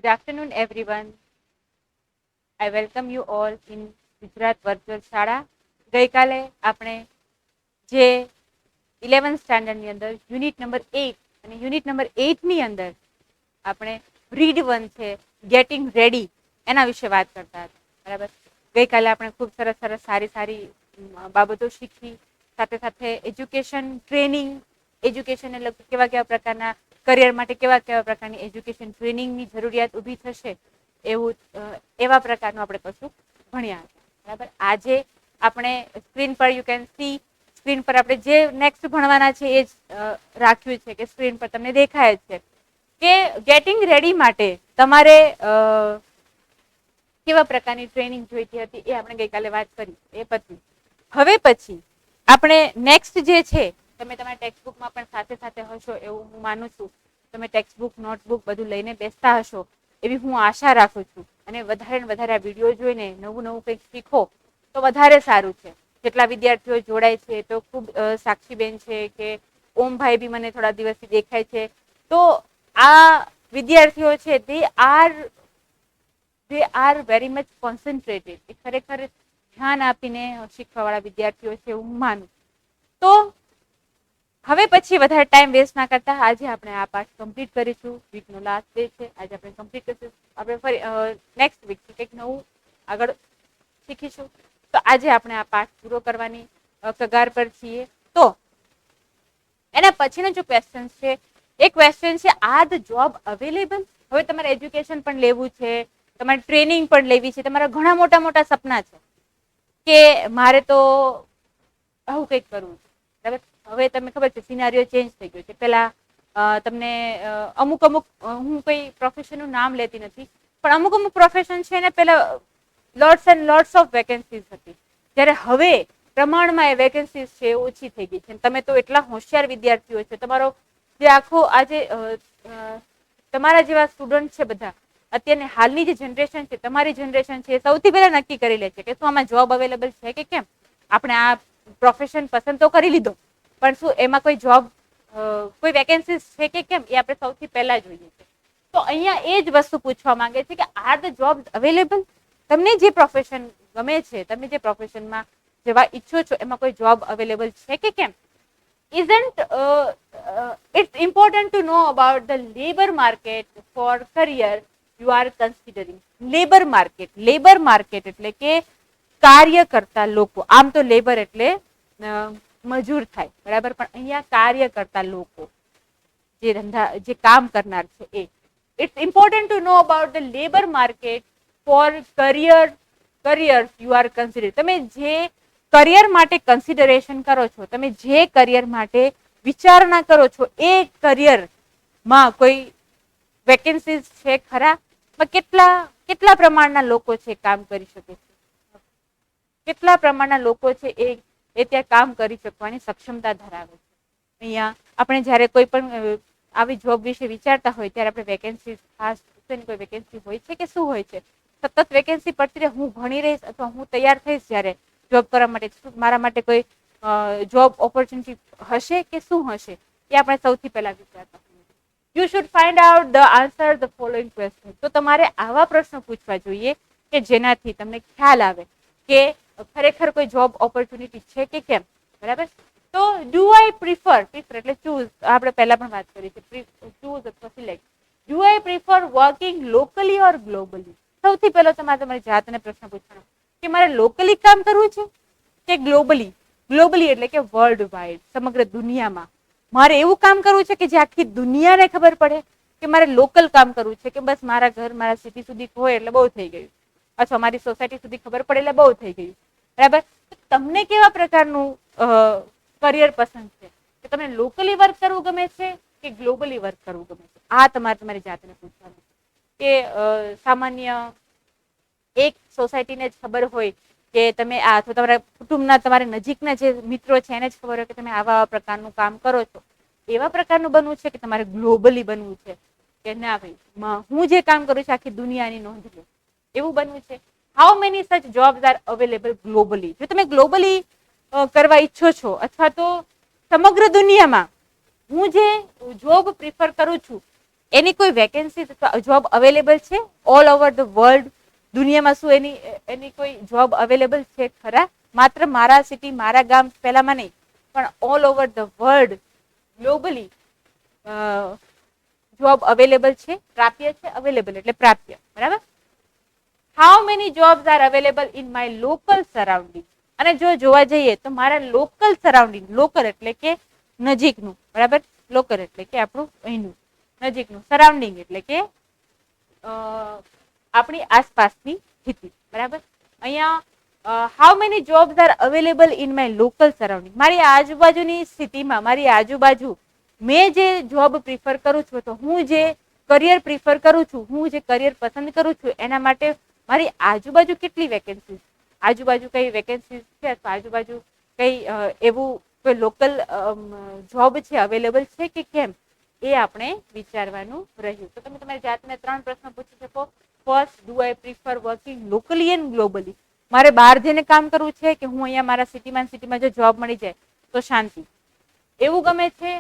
Good afternoon, everyone. I welcome you all in Gujarat virtual શાળા. ગઈકાલે આપણે જે 11th સ્ટાન્ડર્ડની અંદર યુનિટ નંબર 8 અને યુનિટ નંબર 8 ની અંદર આપણે રીડ 1 છે ગેટિંગ રેડી એના વિશે વાત કરતા હતા. બરાબર. ગઈકાલે આપણે ખૂબ સરસ સરસ સારી બાબતો શીખી. સાથે સાથે એજ્યુકેશન ટ્રેનિંગ, એજ્યુકેશનને લગતું કેવા કેવા પ્રકારના કરિયર માટે કેવા કેવા પ્રકારની એજ્યુકેશન ટ્રેનિંગની જરૂરિયાત ઊભી થશે એવા પ્રકારનું આપણે કશું ભણ્યા હતા. બરાબર. આજે આપણે સ્ક્રીન પર યુ કેન સી, સ્ક્રીન પર આપણે જે નેક્સ્ટ ભણવાના છે એ જ રાખ્યું છે કે સ્ક્રીન પર તમને દેખાય છે કે ગેટિંગ રેડી માટે તમારે કેવા પ્રકારની ટ્રેનિંગ જોઈતી હતી એ આપણે ગઈકાલે વાત કરી. એ હવે પછી આપણે નેક્સ્ટ જે છે, તમે તમારા ટેક્સ્ટબુકમાં પણ સાથે સાથે હશો એવું હું માનું છું. તમે ટેક્સ્ટબુક, નોટબુક બધું લઈને બેસતા હશો એવી હું આશા રાખું છું. અને વધારે ને વધારે આ વિડીયો જોઈને નવું કંઈક શીખો તો વધારે સારું છે. જેટલા વિદ્યાર્થીઓ જોડાય છે તો ખૂબ સાક્ષીબેન છે કે ઓમભાઈ બી મને થોડા દિવસથી દેખાય છે. તો આ વિદ્યાર્થીઓ છે તે આર વેરી મચ કોન્સન્ટ્રેટેડ, એ ખરેખર ધ્યાન આપીને શીખવાવાળા વિદ્યાર્થીઓ છે એવું હું માનું. તો હવે પછી વધારે ટાઈમ વેસ્ટ ના કરતા આજે આપણે આ પાઠ કમ્પ્લીટ કરીશું. વીકનો લાસ્ટ ડે છે, આજે આપણે કમ્પ્લીટ કરીશું. આપણે ફરી નેક્સ્ટ વીકથી કંઈક નવું આગળ શીખીશું. તો આજે આપણે આ પાઠ પૂરો કરવાની કગાર પર છીએ. તો એના પછીનો જો ક્વેશ્ચન છે એ ક્વેશ્ચન છે, આર ધ જોબ અવેલેબલ? હવે તમારે એજ્યુકેશન પણ લેવું છે, તમારે ટ્રેનિંગ પણ લેવી છે, તમારા ઘણા મોટા મોટા સપના છે કે મારે તો આવું કંઈક કરવું છે. બરાબર. હવે તમને ખબર છે સિનારીઓ ચેન્જ થઈ ગયો છે. પેલા તમને અમુક હું કઈ પ્રોફેશનનું નામ લેતી નથી, પણ અમુક પ્રોફેશન છે ને પેલા lots and lots of vacancies હતી, જ્યારે હવે પ્રમાણમાં એ વેકેન્સીઝ છે ઓછી થઈ ગઈ છે. તમે તો એટલા હોશિયાર વિદ્યાર્થીઓ છો, તમારો જે આખો આજે તમારા જેવા સ્ટુડન્ટ છે બધા, અત્યારની હાલની જે જનરેશન છે, તમારી જનરેશન છે, સૌથી પહેલા નક્કી કરી લે છે કે શું આમાં જોબ અવેલેબલ છે કે કેમ. આપણે આ પ્રોફેશન પસંદ તો કરી લીધો, પણ શું એમાં કોઈ જોબ, કોઈ વેકેન્સીઝ છે કે કેમ એ આપણે સૌથી પહેલા જોઈએ છે. તો અહીંયા એ જ વસ્તુ પૂછવા માંગે છે કે આર ધ જોબ અવેલેબલ? તમને જે પ્રોફેશન ગમે છે, તમે જે પ્રોફેશનમાં જવા ઈચ્છો છો એમાં કોઈ જોબ અવેલેબલ છે કે કેમ? Isn't it's important to know about the labor market for career you are considering? Labour market એટલે કે કાર્ય કરતા લોકો. આમ તો લેબર એટલે મજૂર થાય, બરાબર, પણ અહીંયા કાર્ય કરતા લોકો, જે કામ કરનાર છે એ. It's important to know about the labour market for career you are consider. તમે જે કરિયર માટે કન્સિડરેશન કરો છો, તમે જે કરિયર માટે વિચારણા કરો છો એ કરિયરમાં કોઈ વેકેન્સીઝ છે ખરા? કેટલા પ્રમાણના લોકો છે કામ કરી શકે છે? કેટલા પ્રમાણના લોકો છે એ ત્યાં કામ કરી શકવાની ક્ષમતા ધરાવે છે? અહીંયા આપણે જ્યારે કોઈ પણ આવી જોબ વિશે વિચારતા હોય ત્યારે આપણે વેકેન્સી, ખાસ કોઈ વેકેન્સી હોય છે કે શું હોય છે? સતત વેકેન્સી પડતી રહે, હું ભણી રહીશ અથવા હું તૈયાર થઈશ જ્યારે જોબ કરવા માટે, મારા માટે કોઈ જોબ ઓપોર્ચ્યુનિટી હશે કે શું હશે એ આપણે સૌથી પહેલા વિચારતા હોઈએ. You should find out the answer the following question. તો તમારે આવા પ્રશ્નો પૂછવા જોઈએ કે જેનાથી તમને ખ્યાલ આવે કે ખરેખર કોઈ જોબ ઓપોર્ચ્યુનિટી છે કે કેમ. બરાબર. તો ડુ આઈ પ્રિફર એટલે ચૂઝ, આપણે પહેલા પણ વાત કરી છે, ચૂઝ અથવા select. Do I prefer working locally or globally? સૌથી પહેલો તમારી જાતને પ્રશ્ન પૂછવાનો કે મારે લોકલી કામ કરવું છે કે ગ્લોબલી? ગ્લોબલી એટલે કે વર્લ્ડ વાઇડ, સમગ્ર દુનિયામાં મારે એવું કામ કરવું છે કે જે આખી દુનિયાને ખબર પડે, કે મારે લોકલ કામ કરવું છે કે બસ મારા ઘર, મારા સિટી સુધી હોય એટલે બહુ થઈ ગયું, અથવા મારી સોસાયટી સુધી ખબર પડે એટલે બહુ થઈ ગયું. બરાબર. તમને કેવા પ્રકારનું કરિયર પસંદ છે? કે તમને લોકલી વર્ક કરવું ગમે છે કે ગ્લોબલી વર્ક કરવું ગમે છે? આ તમારી જાતને પૂછવાનું કે સામાન્ય એક સોસાયટીને જ ખબર હોય કે તમે આ, અથવા તમારા કુટુંબના, તમારા નજીકના જે મિત્રો છે એને જ ખબર હોય કે તમે આવા પ્રકારનું કામ કરો છો, એવા પ્રકારનું બનવું છે કે તમારે ગ્લોબલી બનવું છે કે ના ભાઈ હું જે કામ કરું છું આખી દુનિયાની નોંધ લો, એવું બનવું છે? How many such jobs are available globally? જો તમે ગ્લોબલી કરવા ઈચ્છો છો અથવા તો સમગ્ર દુનિયામાં હું જે જોબ પ્રિફર કરું છું એની કોઈ વેકેન્સી અથવા જોબ અવેલેબલ છે ઓલ ઓવર ધ વર્લ્ડ? દુનિયામાં શું એની કોઈ જોબ અવેલેબલ છે ખરા? માત્ર મારા સિટી મારા ગામ પહેલામાં નહીં, પણ all over the world globally job available છે, પ્રાપ્ય છે, અવેલેબલ એટલે પ્રાપ્ય, બરાબર. How many jobs are available in my local surrounding? અને જો જોવા જઈએ તો મારા લોકલ સરાઉન્ડિંગ, લોકલ એટલે કે નજીકનું, બરાબર. લોકલ એટલે કે આપણું અહીંનું નજીકનું, સરાઉન્ડિંગ એટલે કે આપણી આસપાસની સ્થિતિ, બરાબર. અહીંયા how many jobs are available in my local surrounding? મારી આજુબાજુની સ્થિતિમાં, મારી આજુબાજુ મેં જે જોબ પ્રિફર કરું છું, તો હું જે કરિયર પ્રિફર કરું છું, હું જે કરિયર પસંદ કરું છું, એના માટે મારી આજુબાજુ કેટલી વેકેન્સી, આજુબાજુ કઈ વેકેન્સી છે, અથવા આજુબાજુ કઈ એવું કોઈ લોકલ જોબ છે અવેલેબલ છે કે કેમ, એ આપણે વિચારવાનું રહ્યું. તો તમે તમારી જાતને 3 પ્રશ્ન પૂછી શકો. First, do I prefer working locally and globally? મારે બહાર જઈને કામ કરવું છે કે હું અહીંયા મારા સિટીમાં જો જોબ મળી જાય તો શાંતિ, એવું ગમે છે?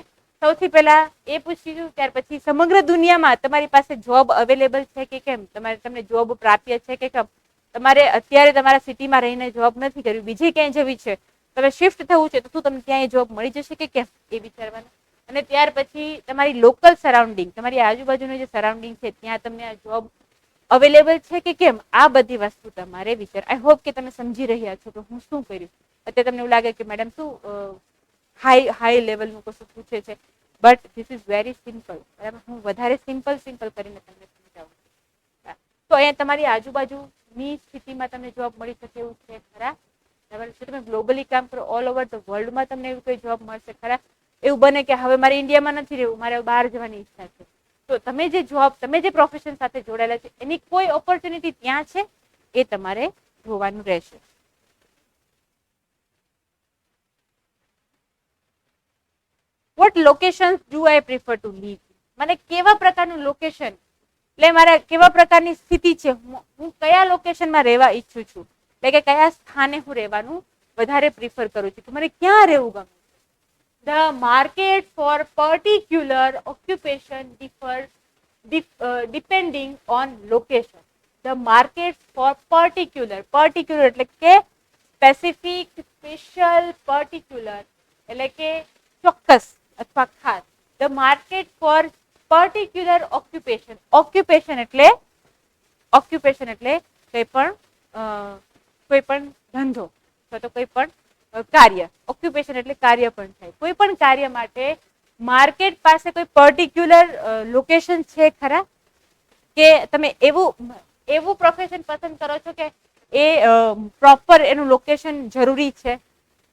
સૌથી પહેલા એ પૂછ્યું. ત્યાર પછી સમગ્ર દુનિયામાં તમારી પાસે જોબ અવેલેબલ છે કે કેમ, તમને જોબ પ્રાપ્ય છે કે કેમ, તમારે અત્યારે તમારા સિટીમાં રહીને જોબ નથી કરવી, બીજી ક્યાંય જવી છે, તમે શિફ્ટ થવું છે, તો શું તમને ક્યાંય જોબ મળી જશે કે કેમ, એ વિચારવાનું. અને ત્યાર પછી તમારી લોકલ સરાઉન્ડિંગ, તમારી આજુબાજુનું જે સરાઉન્ડિંગ છે ત્યાં તમને આ જોબ અવેલેબલ છે કે કેમ, આ બધી વસ્તુ તમારે વિચાર. આઈ હોપ કે તમે સમજી રહ્યા છો કે હું શું કર્યું. અત્યારે તમને એવું લાગે કે મેડમ શું હાઈ લેવલનું કશું પૂછે છે, but this is very simple, બરાબર. હું વધારે સિમ્પલ કરીને તમને સમજાવું. તો અહીંયા તમારી આજુબાજુની સ્થિતિમાં તમને જોબ મળી શકે એવું છે ખરા? બરાબર. જો તમે ગ્લોબલી કામ કરો, ઓલ ઓવર ધ વર્લ્ડમાં તમને એવું કોઈ જોબ મળશે ખરા? એવું બને કે હવે મારે ઇન્ડિયામાં નથી રહેવું, મારે બહાર જવાની ઈચ્છા છે, તો તમે જે જોબ, તમે જે પ્રોફેશન સાથે જોડાયેલા છે, એની કોઈ ઓપોર્ચ્યુનિટી ત્યાં છે, એ તમારે જોવાનું રહેશે. What locations do I prefer to live? મને કેવા પ્રકારનું લોકેશન, એટલે મારા કેવા પ્રકારની સ્થિતિ છે, હું કયા લોકેશનમાં રહેવા ઈચ્છું છું, એટલે કે કયા સ્થાને હું રહેવાનું વધારે પ્રિફર કરું છું, કે મને ક્યાં રહેવું ગમે. The market for particular occupation differs depending on location. The market for particular એટલે કે સ્પેસિફિક, સ્પેશિયલ, particular એટલે કે ચોક્કસ અથવા ખાસ. The market for particular occupation એટલે કોઈ પણ ધંધો અથવા તો કોઈ પણ કાર્ય. ઓક્યુપેશન એટલે કાર્ય પણ થાય. કોઈ પણ કાર્ય માટે માર્કેટ પાસે કોઈ પર્ટિક્યુલર લોકેશન છે ખરા? કે તમે એવું પ્રોફેશન પસંદ કરો છો કે એ પ્રોપર એનું લોકેશન જરૂરી છે,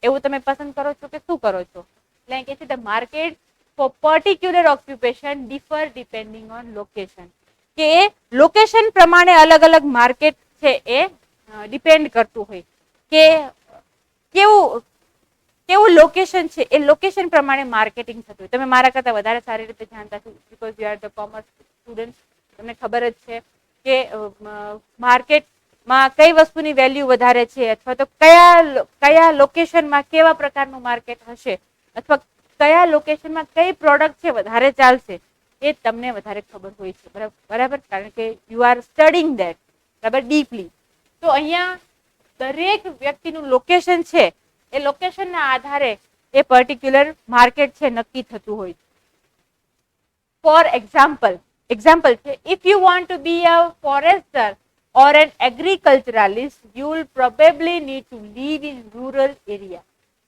એવું તમે પસંદ કરો છો કે શું કરો છો? એટલે કે છે the market for particular occupation differ depending on location, કે લોકેશન પ્રમાણે અલગ અલગ માર્કેટ છે એ ડિપેન્ડ કરતું હોય, કે કેવું લોકેશન છે, એ લોકેશન પ્રમાણે માર્કેટિંગ થતું હોય. તમે મારા કરતા વધારે સારી રીતે જાણતા છો, because you are the commerce student. તમને ખબર જ છે કે માર્કેટમાં કઈ વસ્તુની વેલ્યુ વધારે છે, અથવા તો કયા લોકેશનમાં કેવા પ્રકારનું માર્કેટ હશે, અથવા કયા લોકેશનમાં કઈ પ્રોડક્ટ છે વધારે ચાલશે, એ તમને વધારે ખબર હોય છે, બરાબર. કારણ કે યુ આર સ્ટડીંગ ધેટ, બરાબર, ડીપલી. તો અહીંયા દરેક વ્યક્તિનું લોકેશન છે, એ લોકેશનના આધારે એ પર્ટિક્યુલર માર્કેટ છે નક્કી થતું હોય છે. ફોર એક્ઝામ્પલ છે, if you want to be a forester or an agriculturalist, you will probably need to live in rural area.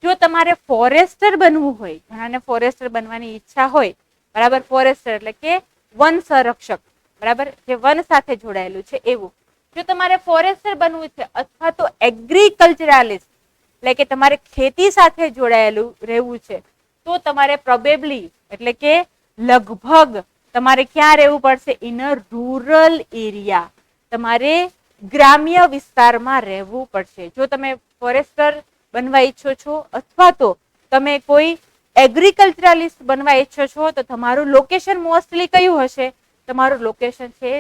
જો તમારે ફોરેસ્ટર બનવું હોય, ઘણાને ફોરેસ્ટર બનવાની ઈચ્છા હોય, બરાબર. ફોરેસ્ટર એટલે કે વન સંરક્ષક, બરાબર, જે વન સાથે જોડાયેલું છે એવું. જો તમારે ફોરેસ્ટર બનવું છે, અથવા તો એગ્રીકલ્ચરાલિસ્ટ એટલે કે તમારે ખેતી સાથે જોડાયેલું રહેવું છે, તો તમારે પ્રોબેબલી એટલે કે લગભગ તમારે ક્યાં રહેવું પડશે? ઇન અ રૂરલ એરિયા, તમારે ગ્રામ્ય વિસ્તારમાં રહેવું પડશે. જો તમે ફોરેસ્ટર બનવા ઈચ્છો છો, અથવા તો તમે કોઈ એગ્રીકલ્ચરાલિસ્ટ બનવા ઈચ્છો છો, તો તમારું લોકેશન મોસ્ટલી કયું હશે? તમારું લોકેશન છે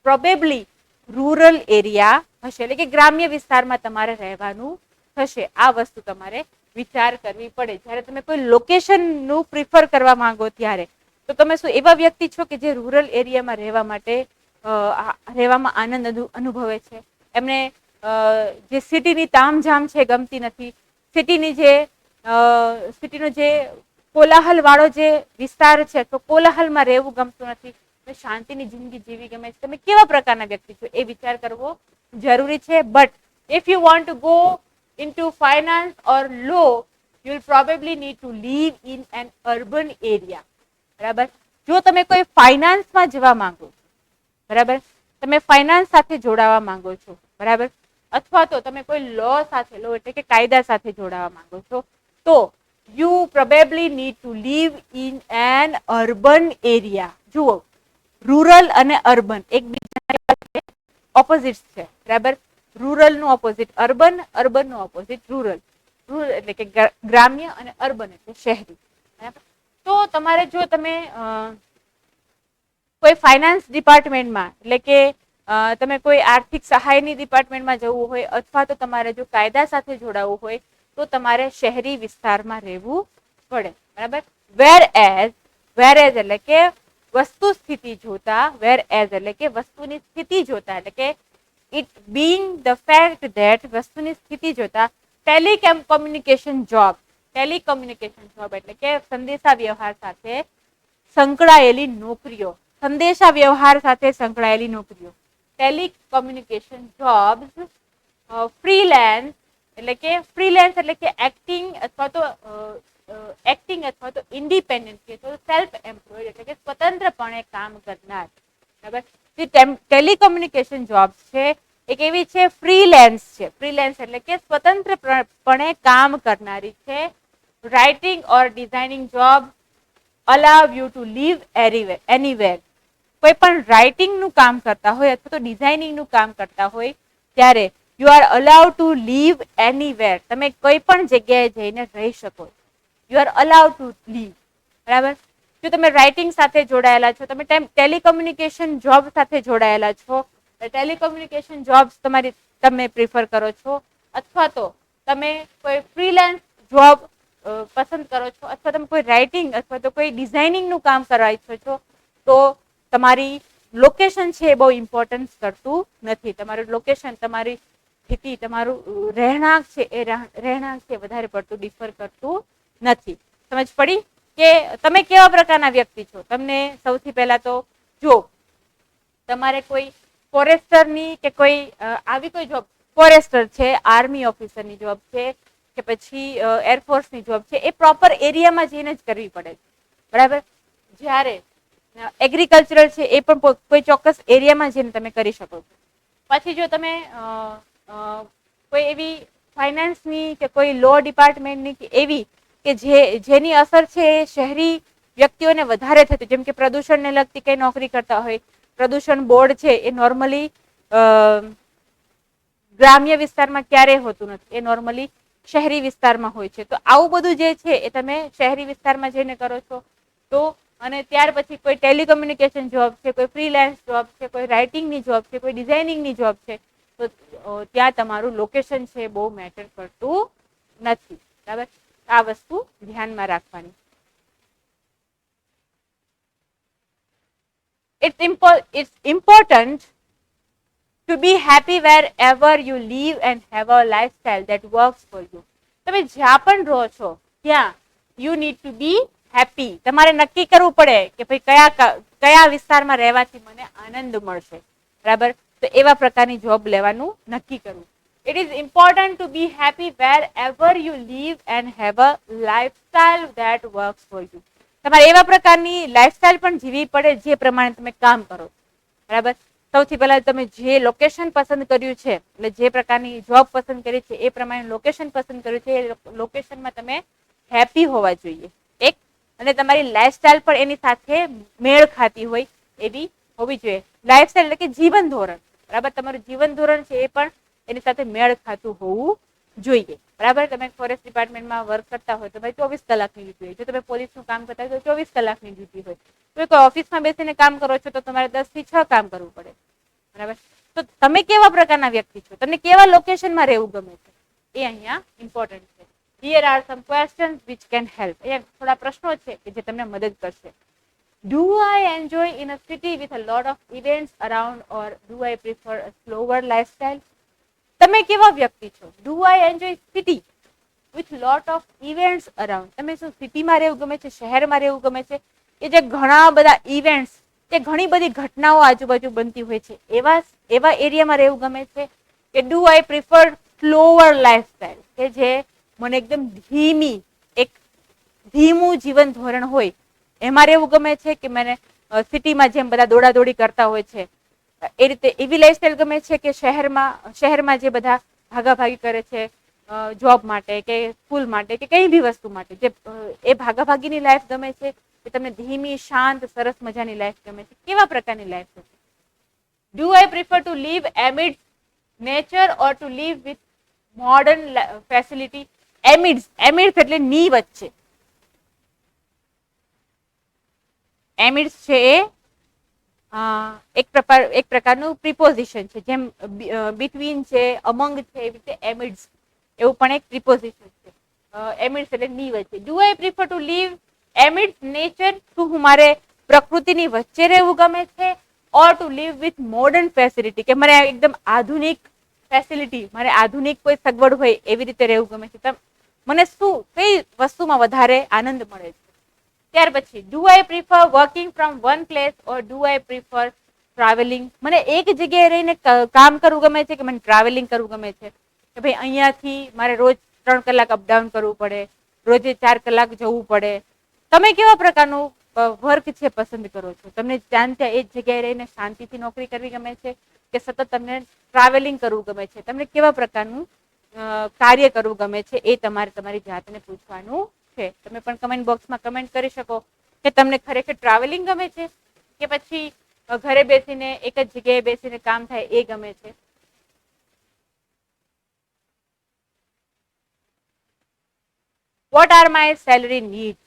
પ્રોબેબલી રૂરલ એરિયા હશે, એટલે કે ગ્રામ્ય વિસ્તારમાં તમારે રહેવાનું થશે. આ વસ્તુ તમારે વિચાર કરવી પડે જ્યારે તમે કોઈ લોકેશનનું પ્રિફર કરવા માંગો ત્યારે. તો તો તમે શું એવા વ્યક્તિ છો કે જે રૂરલ એરિયામાં રહેવા માટે રહેવામાં આનંદ અનુભવે છે? એમને જે સિટીની તામઝામ છે ગમતી નથી, સિટીનો જે કોલાહલ વાળો જે વિસ્તાર છે તો કોલાહલમાં રહેવું ગમતું નથી, શાંતિની જિંદગી જીવી ગમે છે. તમે કેવા પ્રકારના વ્યક્તિ છો એ વિચાર કરવો જરૂરી છે. But if you want to go into finance or law, you will probably need to live in an urban area. બરાબર? જો તમે કોઈ ફાઇનાન્સમાં જવા માંગો છો, બરાબર, તમે ફાઇનાન્સ સાથે જોડાવા માંગો છો, બરાબર, અથવા તો તમે કોઈ લો સાથે, લો એટલે કે કાયદા સાથે જોડાવા માંગો છો, તો you probably need to live in an urban area. જુઓ, રૂરલ અને અર્બન એકબીજાના ઓપોઝિટ છે, બરાબર. રૂરલ નું ઓપોઝિટ અર્બન, અર્બન નું ઓપોઝિટ રૂરલ. રૂરલ એટલે કે ગ્રામ્ય અને અર્બન એટલે શહેરી. બરાબર. તો તમારે જો તમે કોઈ ફાઇનાન્સ ડિપાર્ટમેન્ટમાં એટલે કે તમે કોઈ આર્થિક સહાયની ડિપાર્ટમેન્ટમાં જવું હોય અથવા તો તમારે જો કાયદા સાથે જોડાવવું હોય તો તમારે શહેરી વિસ્તારમાં રહેવું પડે. બરાબર. વેર એઝ એટલે કે વસ્તુ સ્થિતિ જોતા, વેર એઝ એટલે કે વસ્તુની સ્થિતિ જોતા, એટલે કે it being the fact that વસ્તુની સ્થિતિ જોતા ટેલિકમ્યુનિકેશન જોબ એટલે કે સંદેશા વ્યવહાર સાથે સંકળાયેલી નોકરીઓ, સંદેશા વ્યવહાર સાથે સંકળાયેલી નોકરીઓ, ટેલિકમ્યુનિકેશન જોબ્સ, ફ્રીલાન્સ એટલે કે એક્ટિંગ અથવા તો ઇન્ડિપેન્ડન્ટ સેલ્ફ એમ્પ્લોયડ એટલે કે સ્વતંત્રપણે કામ કરનાર. બરાબર. જે ટેલિકમ્યુનિકેશન જોબ્સ છે એક એવી છે ફ્રીલાન્સ છે. ફ્રીલાન્સ એટલે કે સ્વતંત્રપણે કામ કરનારી છે. Writing or designing job allow you to live anywhere. કોઈ પણ રાઇટિંગ નું કામ કરતા હોય અથવા તો ડિઝાઇનિંગ નું કામ કરતા હોય ત્યારે you are allowed to live anywhere. તમે કોઈ પણ જગ્યાએ જઈને રહી શકો. You are allowed to live. બરાબર. જો તમે રાઇટિંગ સાથે જોડાયેલા છો, તમે ટેલિકમ્યુનિકેશન જોબ સાથે જોડાયેલા છો, ટેલિકમ્યુનિકેશન જોબ્સ તમે પ્રિફર કરો છો, અથવા તો તમે કોઈ ફ્રીલાન્સ જોબ પસંદ કરો છો, અથવા તમે કોઈ રાઇટિંગ અથવા તો કોઈ ડિઝાઇનિંગ નું કામ કરવા ઈચ્છો છો, તો તમારી લોકેશન છે એ બહુ ઇમ્પોર્ટન્સ કરતું નથી. તમારું લોકેશન, તમારી સ્થિતિ, તમારું રહેણાંક છે એ રહેણાંક છે વધારે પડતું ડિફર કરતું નથી. સમજ પડી કે તમે કેવા પ્રકારના વ્યક્તિ છો? તમને સૌથી પહેલા તો જો તમારે કોઈ ફોરેસ્ટરની કે કોઈ આવી કોઈ જોબ, ફોરેસ્ટર છે, આર્મી ઓફિસરની જોબ છે કે પછી એરફોર્સની જોબ છે, એ પ્રોપર એરિયામાં જઈને જ કરવી પડે છે. બરાબર. જ્યારે એગ્રીકલ્ચરલ છે એ પણ કોઈ ચોક્કસ એરિયામાં જઈને તમે કરી શકો છો. પછી જો તમે કોઈ એવી ફાઇનાન્સની કે કોઈ લો ડિપાર્ટમેન્ટની કે એવી કે જેની અસર છે એ શહેરી વ્યક્તિઓને વધારે થતી, જેમ કે પ્રદૂષણને લગતી કઈ નોકરી કરતા હોય, પ્રદૂષણ બોર્ડ છે એ નોર્મલી ગ્રામ્ય વિસ્તારમાં ક્યારેય હોતું નથી, એ નોર્મલી શહેરી વિસ્તારમાં હોય છે. તો આવું બધું જે છે એ તમે શહેરી વિસ્તારમાં જઈને કરો છો. તો અને ત્યાર પછી કોઈ ટેલિકમ્યુનિકેશન જોબ છે, કોઈ ફ્રીલાન્સ જોબ છે, કોઈ રાઇટિંગની જોબ છે, કોઈ ડિઝાઇનિંગની જોબ છે, તો ત્યાં તમારું લોકેશન છે બહુ મેટર કરતું નથી. બરાબર. આ વસ્તુ ધ્યાનમાં રાખવાની. It's important to be happy wherever you live and have a lifestyle that works for you. તમે જ્યાં પણ રહો છો ત્યાં you need to be happy. તમારે નક્કી કરવું પડે કે ભાઈ કયા વિસ્તારમાં રહેવાથી મને આનંદ મળશે. બરાબર. તો એવા પ્રકારની જોબ લેવાનું નક્કી કરવું. It is important to be happy wherever you live and have a lifestyle that works for you. તમારે એવા પ્રકારની લાઈફસ્ટાઈલ પણ જીવવી પડે જે પ્રમાણે તમે કામ કરો. બરાબર. સૌથી પહેલા તમે જે લોકેશન પસંદ કર્યું છે, એટલે જે પ્રકારની જોબ પસંદ કરી છે એ પ્રમાણે લોકેશન પસંદ કર્યું છે, એ લોકેશનમાં તમે હેપી હોવા જોઈએ. એક, અને તમારી લાઈફસ્ટાઈલ પણ એની સાથે મેળ ખાતી હોય એવી હોવી જોઈએ. લાઈફસ્ટાઈલ એટલે કે જીવન ધોરણ. બરાબર. તમારું જીવન ધોરણ છે એ પણ એની સાથે મેળ ખાતું હોવું જોઈએ. બરાબર. તમે ફોરેસ્ટ ડિપાર્ટમેન્ટમાં વર્ક કરતા હોય તો ભાઈ 24 કલાકની ડ્યુટી હોય. જો તમે પોલીસનું કામ કરતા હોય તો 24 કલાકની ડ્યુટી હોય. તો કોઈ ઓફિસમાં બેસીને કામ કરો છો તો તમારે 10 થી 6 કામ કરવું પડે. બરાબર. તો તમે કેવા પ્રકારના વ્યક્તિ છો? તમને કેવા લોકેશનમાં રહેવું ગમે છે? એ અહીંયા ઇમ્પોર્ટન્ટ છે. Here are some questions which can help. અહીંયા થોડા પ્રશ્નો છે કે જે તમને મદદ કરશે. Do I enjoy in a city with a lot of events around, or do I prefer a slower lifestyle? તમે કેવા વ્યક્તિ છો? Do I enjoy city with lot of events around? તમે શું સિટીમાં રહેવું ગમે છે, શહેરમાં રહેવું ગમે છે કે જે ઘણા બધા ઇવેન્ટ્સ, કે ઘણી બધી ઘટનાઓ આજુબાજુ બનતી હોય છે એવા એરિયામાં રહેવું ગમે છે? કે do I prefer slower lifestyle, કે જે મને એકદમ ધીમું જીવન ધોરણ હોય એમાં રહેવું ગમે છે? કે મને સિટીમાં જેમ બધા દોડાદોડી કરતા હોય છે એ રીતે એવી લાઈફસ્ટાઈલ ગમે છે? કે શહેરમાં જે બધા ભાગાભાગી કરે છે જોબ માટે કે સ્કૂલ માટે કે કઈ બી વસ્તુ માટે, જે એ ભાગાભાગીની લાઈફ ગમે છે કે તમને ધીમી શાંત સરસ મજાની લાઈફ ગમે છે? કેવા પ્રકારની લાઈફ ગમે? Do I prefer to live amid nature or to live with modern facility? Amids એટલે ની વચ્ચે. એમિડ્સ છે એ એક પ્રકારનું પ્રિપોઝિશન છે, જેમ બિટવીન છે, અમંગ છે, એવી રીતે એમિડ્સ એવું પણ એક પ્રિપોઝિશન છે. એમિડ્સ એટલે ની વચ્ચે. Do I prefer to live amids nature? શું હું મારે પ્રકૃતિની વચ્ચે રહેવું ગમે છે? Or to live with modern facility, કે મારે એકદમ આધુનિક ફેસિલિટી, મારે આધુનિક કોઈ સગવડ હોય એવી રીતે રહેવું ગમે છે? મને શું કઈ વસ્તુમાં વધારે આનંદ મળે છે? ત્યાર પછી do I prefer working from one place or do I prefer travelling? મને એક જગ્યાએ રહીને કામ કરવું ગમે છે કે મને ટ્રાવેલિંગ કરવું ગમે છે? કે ભાઈ અહીંયાથી મારે રોજ 3 કલાક અપડાઉન કરવું પડે, રોજે 4 કલાક જવું પડે. તમે કેવા પ્રકારનું વર્ક છે પસંદ કરો છો? તમને ત્યાં એ જ જગ્યાએ રહીને શાંતિથી નોકરી કરવી ગમે છે કે સતત તમને ટ્રાવેલિંગ કરવું ગમે છે? તમને કેવા પ્રકારનું કાર્ય કરવું ગમે છે એ તમારે તમારી જાતને પૂછવાનું છે. તમે પણ કમેન્ટ બોક્સમાં કમેન્ટ કરી શકો કે તમને ખરેખર ટ્રાવેલિંગ ગમે છે કે પછી ઘરે બેસીને એક જ જગ્યાએ બેસીને કામ થાય એ ગમે છે? What are my salary need?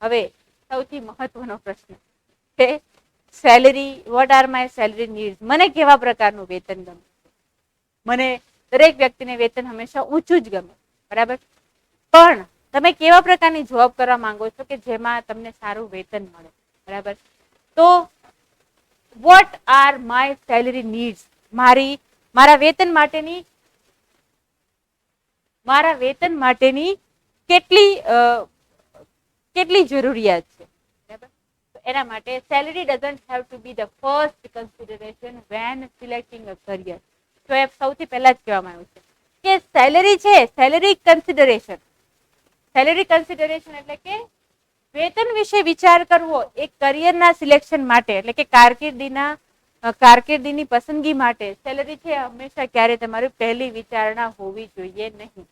હવે સૌથી મહત્વનો પ્રશ્ન છે salary. What are my salary need? મને કેવા પ્રકારનું વેતન ગમે? મને દરેક વ્યક્તિને વેતન હંમેશા ઊંચું જ ગમે, બરાબર? પણ તમે કેવા પ્રકારની જોબ કરવા માંગો છો કે જેમાં તમને સારું વેતન મળે, બરાબર? તો what are my salary needs? મારા વેતન માટેની કેટલી જરૂરિયાત છે, બરાબર? તો એના માટે salary doesn't have to be the first consideration when selecting a career. તો એ સૌથી પહેલા જ કહેવામાં આવ્યું છે કે સેલરી છે, સેલરી કન્સિડરેશન એટલે કે વેતન વિશે વિચાર કરવો એક કરિયરના સિલેક્શન માટે, એટલે કે કારકિર્દીની પસંદગી માટે સેલરી છે હંમેશા ક્યારે તમારી પહેલી વિચારણા હોવી જોઈએ નહીં,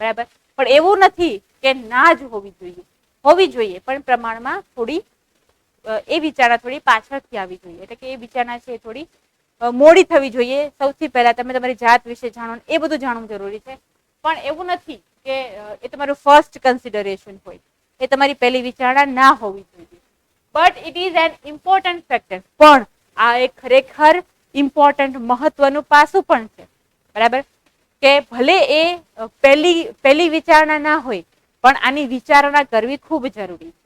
બરાબર? પણ એવું નથી કે ના જ હોવી જોઈએ પણ પ્રમાણમાં થોડી એ વિચારણા થોડી પાછળથી આવી જોઈએ, એટલે કે એ વિચારણા છે થોડી મોડી થવી જોઈએ. સૌથી પહેલા તમે તમારી જાત વિશે જાણો, એ બધું જાણવું જરૂરી છે. પણ એવું નથી કે એ તમારું ફર્સ્ટ કન્સિડરેશન હોય, એ તમારી પહેલી વિચારણા ના હોવી જોઈએ. But it is an important factor. પણ આ એક ખરેખર ઇમ્પોર્ટન્ટ મહત્વનું પાસું પણ છે, બરાબર? કે ભલે એ પહેલી વિચારણા ના હોય પણ આની વિચારણા કરવી ખૂબ જરૂરી છે.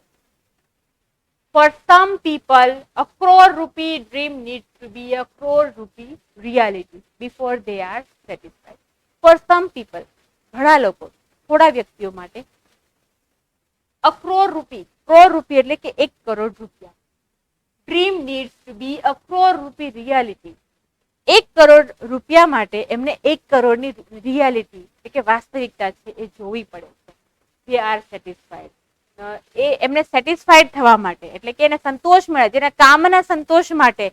For some people, a crore rupee dream needs to be a crore rupee reality before they are satisfied. For some people, ઘણા લોકો, થોડા વ્યક્તિઓ માટે a crore rupee એટલે કે 1 કરોડ રૂપિયા. Dream needs to be a crore rupee reality. 1 crore રૂપિયા માટે એમને 1 કરોડની રિયાલિટી એટલે કે વાસ્તવિકતા છે એ જોવી પડે છે. They are satisfied. એ એમને સેટિસ્ફાઈડ થવા માટે, એટલે કે એને સંતોષ મળે, જેના કામના સંતોષ માટે,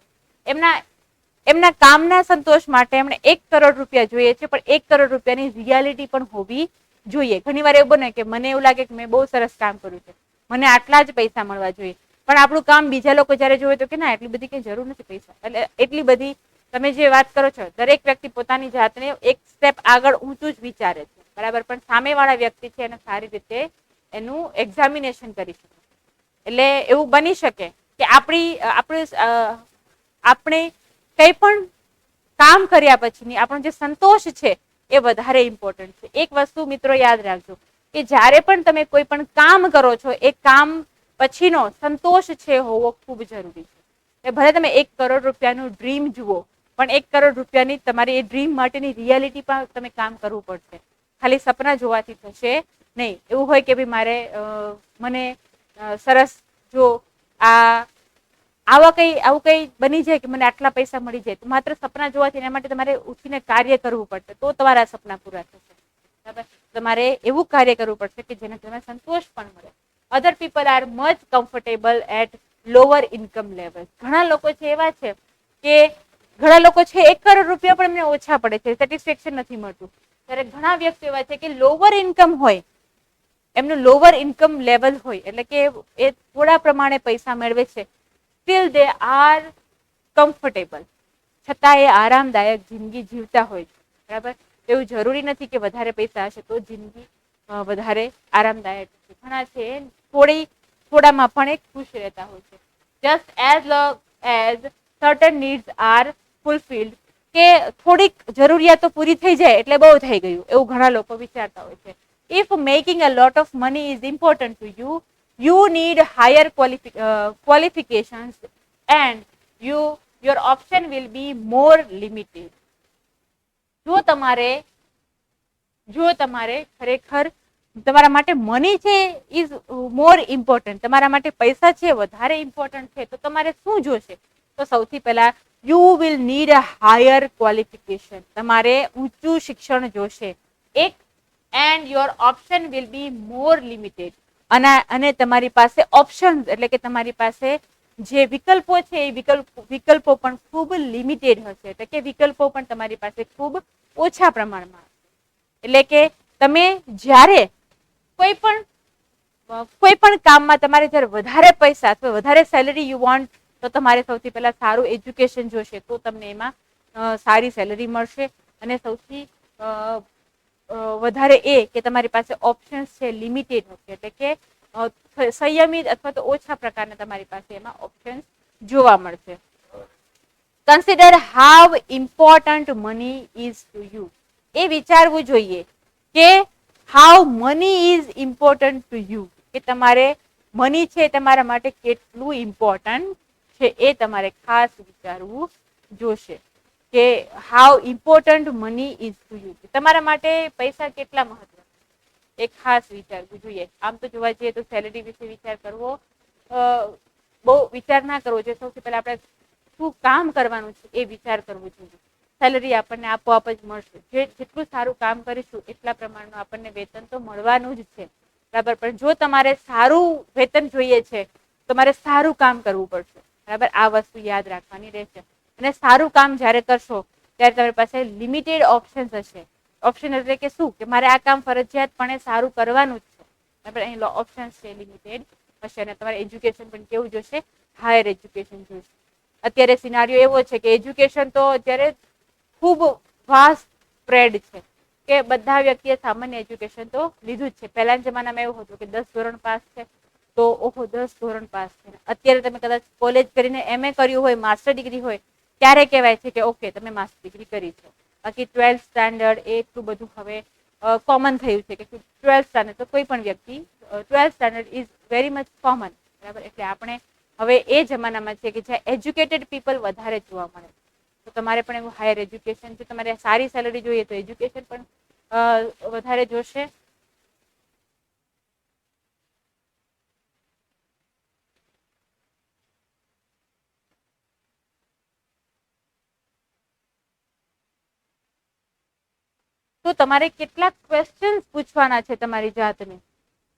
એમના કામના સંતોષ માટે એમણે 1 કરોડ રૂપિયા જોઈએ છે, પણ 1 કરોડ રૂપિયાની રિયાલિટી પણ હોવી જોઈએ. ઘણી વાર એવું બને કે મને એવું લાગે કે મેં બહુ સરસ કામ કર્યું છે, મને આટલા જ પૈસા મળવા જોઈએ, પણ આપણું કામ બીજા લોકો જયારે જોવે તો કે ના એટલી બધી કઈ જરૂર નથી પૈસા, એટલે એટલી બધી તમે જે વાત કરો છો દરેક વ્યક્તિ પોતાની જાતને એક સ્ટેપ આગળ ઊંચું જ વિચારે છે, બરાબર? પણ સામેવાળા વ્યક્તિ છે એને સારી રીતે એનું એક્ઝામિનેશન કરી શકે. એટલે એવું બની શકે કે આપણે કંઈ પણ કામ કર્યા પછીની આપણો જે સંતોષ છે એ વધારે ઇમ્પોર્ટન્ટ છે. એક વસ્તુ મિત્રો યાદ રાખજો કે જ્યારે પણ તમે કોઈ પણ કામ કરો છો, એ કામ પછીનો સંતોષ છે હોવો ખૂબ જરૂરી છે. ભલે તમે 1 કરોડ રૂપિયાનું ડ્રીમ જુઓ, પણ 1 કરોડ રૂપિયાની તમારી એ ડ્રીમ માટેની રિયાલિટી પર તમે કામ કરવું પડશે. ખાલી સપના જોવાથી થશે નહીં. એવું હોય કે ભાઈ મારે મને સરસ જો આવું કઈ બની જાય કે મને આટલા પૈસા મળી જાય, તો માત્ર સપના જોવાથી એના માટે તમારે ઉઠીને કાર્ય કરવું પડશે, તો તમારા સપના પૂરા થશે. બરાબર? તમારે એવું કાર્ય કરવું પડશે કે જેને તમને સંતોષ પણ મળે. Other people are much comfortable at lower income level. ઘણા લોકો છે એવા છે કે ઘણા લોકો છે 1 કરોડ રૂપિયા પણ એમને ઓછા પડે છે, સેટિસ્ફેક્શન નથી મળતું. ત્યારે ઘણા વ્યક્તિ એવા છે કે લોઅર ઇન્કમ હોય, એમનું લોઅર ઇન્કમ લેવલ હોય, એટલે કે એ થોડા પ્રમાણે પૈસા મેળવે છે, સ્ટીલ દે આર કમ્ફર્ટેબલ, છતાં એ આરામદાયક જિંદગી જીવતા હોય છે. બરાબર? એવું જરૂરી નથી કે વધારે પૈસા હશે તો જિંદગી વધારે આરામદાયક છે. ઘણા છે થોડામાં પણ એક ખુશ રહેતા હોય છે. Just as long as certain needs are fulfilled, કે થોડીક જરૂરિયાતો પૂરી થઈ જાય એટલે બહુ થઈ ગયું, એવું ઘણા લોકો વિચારતા હોય છે. If making a lot of money is important to you, you need higher qualifications and your option will be more limited. જો તમારે ખરેખર તમારા માટે મની છે ઇઝ મોર ઇમ્પોર્ટન્ટ, તમારા માટે પૈસા છે વધારે ઇમ્પોર્ટન્ટ છે, તો તમારે શું જોશે? તો સૌથી પહેલા you will need a higher qualification, તમારે ઊંચું શિક્ષણ જોશે એક. And your option will be more limited, અને તમારી પાસે ઓપ્શન એટલે કે તમારી પાસે જે વિકલ્પો છે એ વિકલ્પો પણ ખૂબ લિમિટેડ હશે, એટલે કે વિકલ્પો પણ તમારી પાસે ખૂબ ઓછા પ્રમાણમાં. એટલે કે તમે જ્યારે કોઈ પણ કામમાં તમારે જ્યારે વધારે પૈસા અથવા વધારે સેલરી યુ વોન્ટ, તો તમારે સૌથી પહેલા સારું એજ્યુકેશન જોશે, તો તમને એમાં સારી સેલરી મળશે. અને સૌથી વધારે એ કે તમારી પાસે ઓપ્શન્સ છે લિમિટેડ હશે, એટલે કે સંયમિત અથવા તો ઓછા પ્રકારના તમારી પાસે એમાં ઓપ્શન્સ જોવા મળશે. Consider how important money is to you. એ વિચારવું જોઈએ કે how money is important to you, કે તમારે મની છે તમારા માટે કેટલું ઇમ્પોર્ટન્ટ છે, એ તમારે ખાસ વિચારવું જોશે કે how important money is to you, તમારા માટે પૈસા કેટલા મહત્વના, એ ખાસ વિચારવું જોઈએ. આમ તો જોવા જઈએ તો સેલેરી વિશે વિચાર કરવો બહુ વિચાર ના કરવો જોઈએ. સૌથી પહેલા આપણે શું કામ કરવાનું છે એ વિચાર કરવો જોઈએ. સેલરી આપણને આપોઆપ જ મળશે, જેટલું સારું કામ કરીશું એટલા પ્રમાણનું આપણને વેતન તો મળવાનું જ છે. બરાબર? પણ જો તમારે સારું વેતન જોઈએ છે, તમારે સારું કામ કરવું પડશે. બરાબર? આ વસ્તુ યાદ રાખવાની રહેશે. અને સારું કામ જ્યારે કરશો ત્યારે તમારી પાસે લિમિટેડ ઓપ્શન્સ હશે. ઓપ્શન એટલે કે શું, કે મારે આ કામ ફરજિયાતપણે સારું કરવાનું જ છે. બરાબર? અહીં ઓપ્શન્સ છે લિમિટેડ હશે. અને તમારે એજ્યુકેશન પણ કેવું જોશે? હાયર એજ્યુકેશન જોશે. અત્યારે સિનારીઓ એવો છે કે એજ્યુકેશન તો અત્યારે ખૂબ વાસ્ટ સ્પ્રેડ છે, કે બધા વ્યક્તિએ સામાન્ય એજ્યુકેશન તો લીધું જ છે. પહેલાના જમાનામાં એવું હતું કે 10 ધોરણ પાસ છે તો ઓહો 10 ધોરણ પાસ છે. અત્યારે તમે કદાચ કોલેજ કરીને MA કર્યું હોય, માસ્ટર ડિગ્રી હોય, ત્યારે કહેવાય છે કે ઓકે તમે માસ્ટર ડિગ્રી કરી છે. બાકી 12th સ્ટાન્ડર્ડ એ એટલું બધું હવે કોમન થયું છે કે 12th સ્ટાન્ડર્ડ તો કોઈ પણ વ્યક્તિ 12th standard is very much common. બરાબર? એટલે આપણે હવે એ જમાનામાં છે કે જ્યાં એજ્યુકેટેડ પીપલ વધારે જોવા મળે. તો તમારે પણ એવું હાયર એજ્યુકેશન છે, તમારે સારી સેલરી જોઈએ તો એજ્યુકેશન પણ વધારે જોશે. તો તમારે કેટલાક ક્વેશ્ચન્સ પૂછવાના છે તમારી જાતને,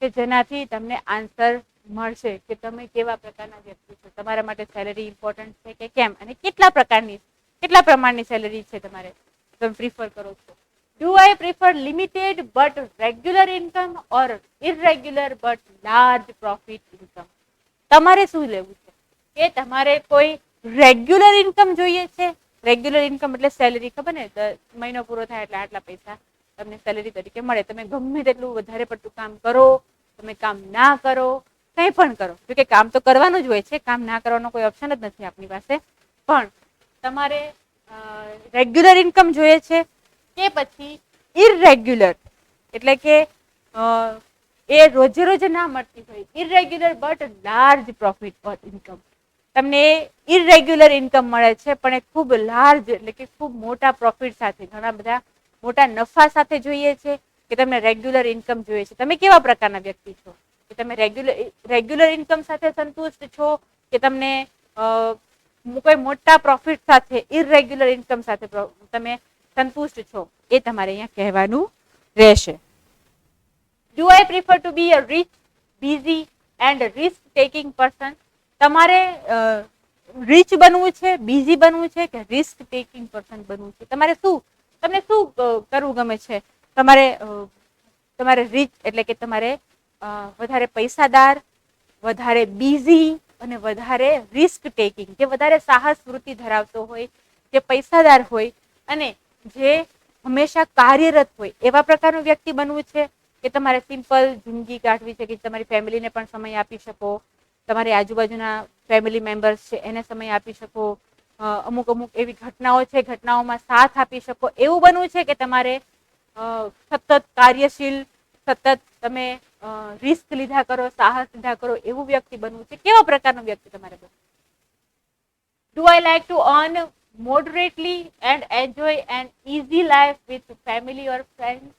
કે જેનાથી તમને આન્સર મળશે કે તમે કેવા પ્રકારના વ્યક્તિ છો, તમારા માટે સેલરી ઇમ્પોર્ટન્ટ છે કે કેમ, અને કેટલા પ્રમાણની સેલરી છે તમે પ્રિફર કરો છો. Do I prefer limited but regular income or irregular but large profit income? તમારે શું લેવું છે, કે તમારે કોઈ રેગ્યુલર ઇન્કમ જોઈએ છે? રેગ્યુલર ઇન્કમ એટલે સેલરી, ખબર ને, મહિનો પૂરો થાય એટલે આટલા પૈસા તમને સેલરી તરીકે મળે. તમે ગમે તેટલું વધારે પડતું કામ કરો, તમે કામ ના કરો, કંઈ પણ કરો, જોકે કામ તો કરવાનું જ હોય છે, કામ ના કરવાનો કોઈ ઓપ્શન જ નથી આપણી પાસે, પણ તમારે રેગ્યુલર ઇન્કમ જોઈએ છે કે પછી ઇરરેગ્યુલર, એટલે કે એ રોજે રોજ ના મળતી હોય. Irregular but large profit or income. તમને ઇરેગ્યુલર ઇન્કમ મળે છે પણ એ ખૂબ લાર્જ એટલે કે ખૂબ મોટા પ્રોફિટ સાથે, ઘણા બધા મોટા નફા સાથે જોઈએ છે કે તમને રેગ્યુલર ઇન્કમ જોઈએ છે? તમે કેવા પ્રકારના વ્યક્તિ છો? કે તમે રેગ્યુલર ઇન્કમ સાથે સંતુષ્ટ છો કે તમને કોઈ મોટા પ્રોફિટ સાથે ઇરેગ્યુલર ઇન્કમ સાથે તમે સંતુષ્ટ છો? એ તમારે અહીંયા કહેવાનું રહેશે. Do I prefer to be a rich, busy and risk-taking person? તમારે રીચ બનવું છે, બિઝી બનવું છે કે રિસ્ક ટેકિંગ પર્સન બનવું છે? તમને શું કરવું ગમે છે? તમારે રીચ એટલે કે તમારે વધારે પૈસાદાર, વધારે બિઝી અને વધારે રિસ્ક ટેકિંગ, જે વધારે સાહસ વૃત્તિ ધરાવતો હોય, જે પૈસાદાર હોય અને જે હંમેશા કાર્યરત હોય એવા પ્રકારનું વ્યક્તિ બનવું છે? કે તમારે સિમ્પલ જિંદગી કાઢવી છે કે તમારી ફેમિલીને પણ સમય આપી શકો, તમારી આજુબાજુના ફેમિલી મેમ્બર્સ છે એને સમય આપી શકો, અમુક એવી ઘટનાઓ છે ઘટનાઓમાં સાથ આપી શકો, એવું બનવું છે કે તમારે સતત કાર્યશીલ, સતત તમે રિસ્ક લીધા કરો, સાહસ લીધા કરો, એવું વ્યક્તિ બનવું છે? કેવા પ્રકારનું વ્યક્તિ તમારે બનવું? Do I like to earn moderately and enjoy an easy life with family or friends?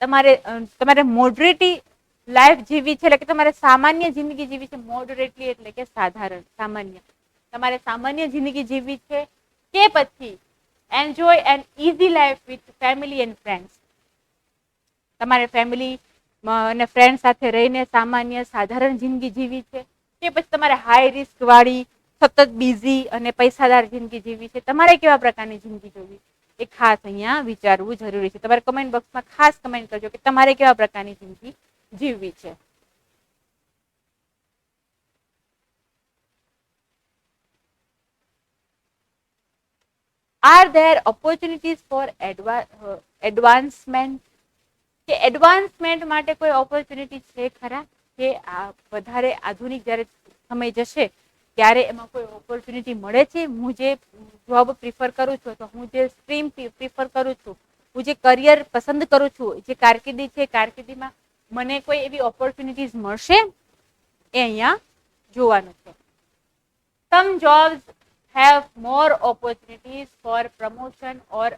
તમારે મોડરેટી લાઈફ જીવી છે એટલે કે તમારે સામાન્ય જિંદગી જીવી છે. મોડરેટલી એટલે કે સાધારણ, સામાન્ય. તમારે સામાન્ય જિંદગી જીવવી છે કે પછી enjoy N easy life with family and friends? તમારે ફેમિલી અને ફ્રેન્ડ સાથે રહીને સામાન્ય સાધારણ જિંદગી જીવી છે કે પછી તમારે હાઈ રિસ્ક વાળી સતત બિઝી અને પૈસાદાર જિંદગી જીવી છે? તમારે કેવા પ્રકારની જિંદગી જોવી એ ખાસ અહીંયા વિચારવું જરૂરી છે. તમારે કમેન્ટ બોક્સમાં ખાસ કમેન્ટ કરજો કે તમારે કેવા પ્રકારની જિંદગી જીવવી છે. Are there opportunities for advancement? કે એડવાન્સમેન્ટ માટે કોઈ ઓપોર્ચ્યુનિટી છે ખરા? કે આ વધારે આધુનિક જ્યારે સમય જશે ત્યારે એમાં કોઈ ઓપોર્ચ્યુનિટી મળે છે? હું જે જોબ પ્રિફર કરું છું, તો હું જે સ્ટ્રીમ પ્રિફર કરું છું, હું જે કરિયર પસંદ કરું છું, જે કારકિર્દી છે, કારકિર્દીમાં મને કોઈ એવી ઓપોર્ચ્યુનિટીઝ મળશે? એ અહીંયા જોવાનું છે. Some jobs have more opportunities for promotion or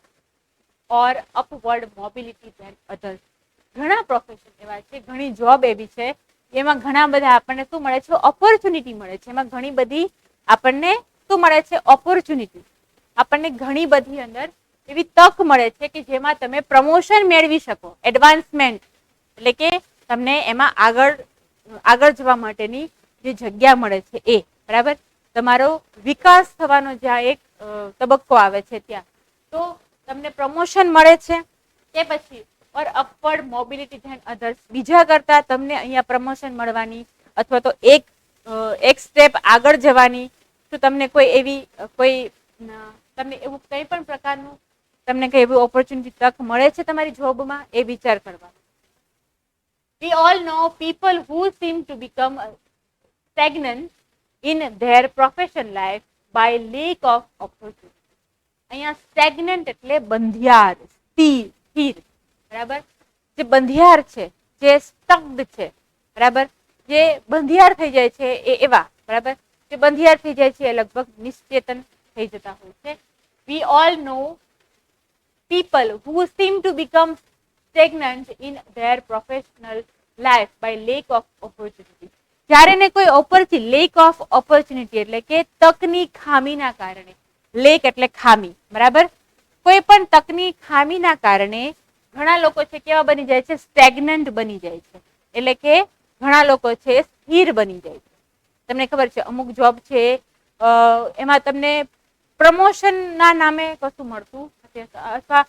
upward mobility than others. ઘણા પ્રોફેશન એવા છે, ઘણી જોબ એવી છે એમાં ઘણા બધા આપણને શું મળે છે? ઓપોર્ચ્યુનિટી મળે છે. એમાં ઘણી બધી આપણને શું મળે છે? ઓપોર્ચ્યુનિટી. આપણને ઘણી બધી અંદર એવી તક મળે છે કે જેમાં તમે પ્રમોશન મેળવી શકો, એડવાન્સમેન્ટ એટલે કે તમને એમાં આગળ જવા માટેની જે જગ્યા મળે છે એ, બરાબર? તમારો વિકાસ થવાનો જ્યાં એક તબક્કો આવે છે ત્યાં તો તમને પ્રમોશન મળે છે કે પછી ઓર અપવર્ડ મોબિલિટી ધેન અધર્સ, બીજા કરતા તમને અહીંયા પ્રમોશન મળવાની અથવા તો એક સ્ટેપ આગળ જવાની, તો તમને કોઈ એવી તમને એવું કંઈ પણ પ્રકારનું તમને કઈ એવી ઓપોર્ચ્યુનિટી તક મળે છે તમારી જોબમાં? એ વિચાર કરવાનો. We all know people who seem to become stagnant in their profession life by lack of opportunity. અહીંયા સ્ટેગ્નન્ટ એટલે બંધિયાર, સ્થિર, બરાબર? જે બંધિયાર છે, જે સ્ટક્ડ છે, બરાબર? જે બંધિયાર થઈ જાય છે એવા, બરાબર? જે બંધિયાર થઈ જાય છે એ લગભગ નિશ્ચેતન થઈ જતા હોય છે. We all know people who seem to become stagnant in their professional life by lack of opportunity. જ્યારે ને કોઈ ઓપોર્ચ્યુનિટી, લેક ઓફ ઓપોર્ચ્યુનિટી એટલે કે તકની ખામીના કારણે, લેક એટલે ખામી, બરાબર? કોઈ પણ તકની ખામીના કારણે ઘણા લોકો છે કેવા બની જાય છે? સ્ટેગ્નન્ટ બની જાય છે. એટલે કે ઘણા લોકો છે સ્થિર બની જાય છે. તમને ખબર છે અમુક જોબ છે એમાં તમને પ્રમોશનના નામે કશું મળતું નથી, અથવા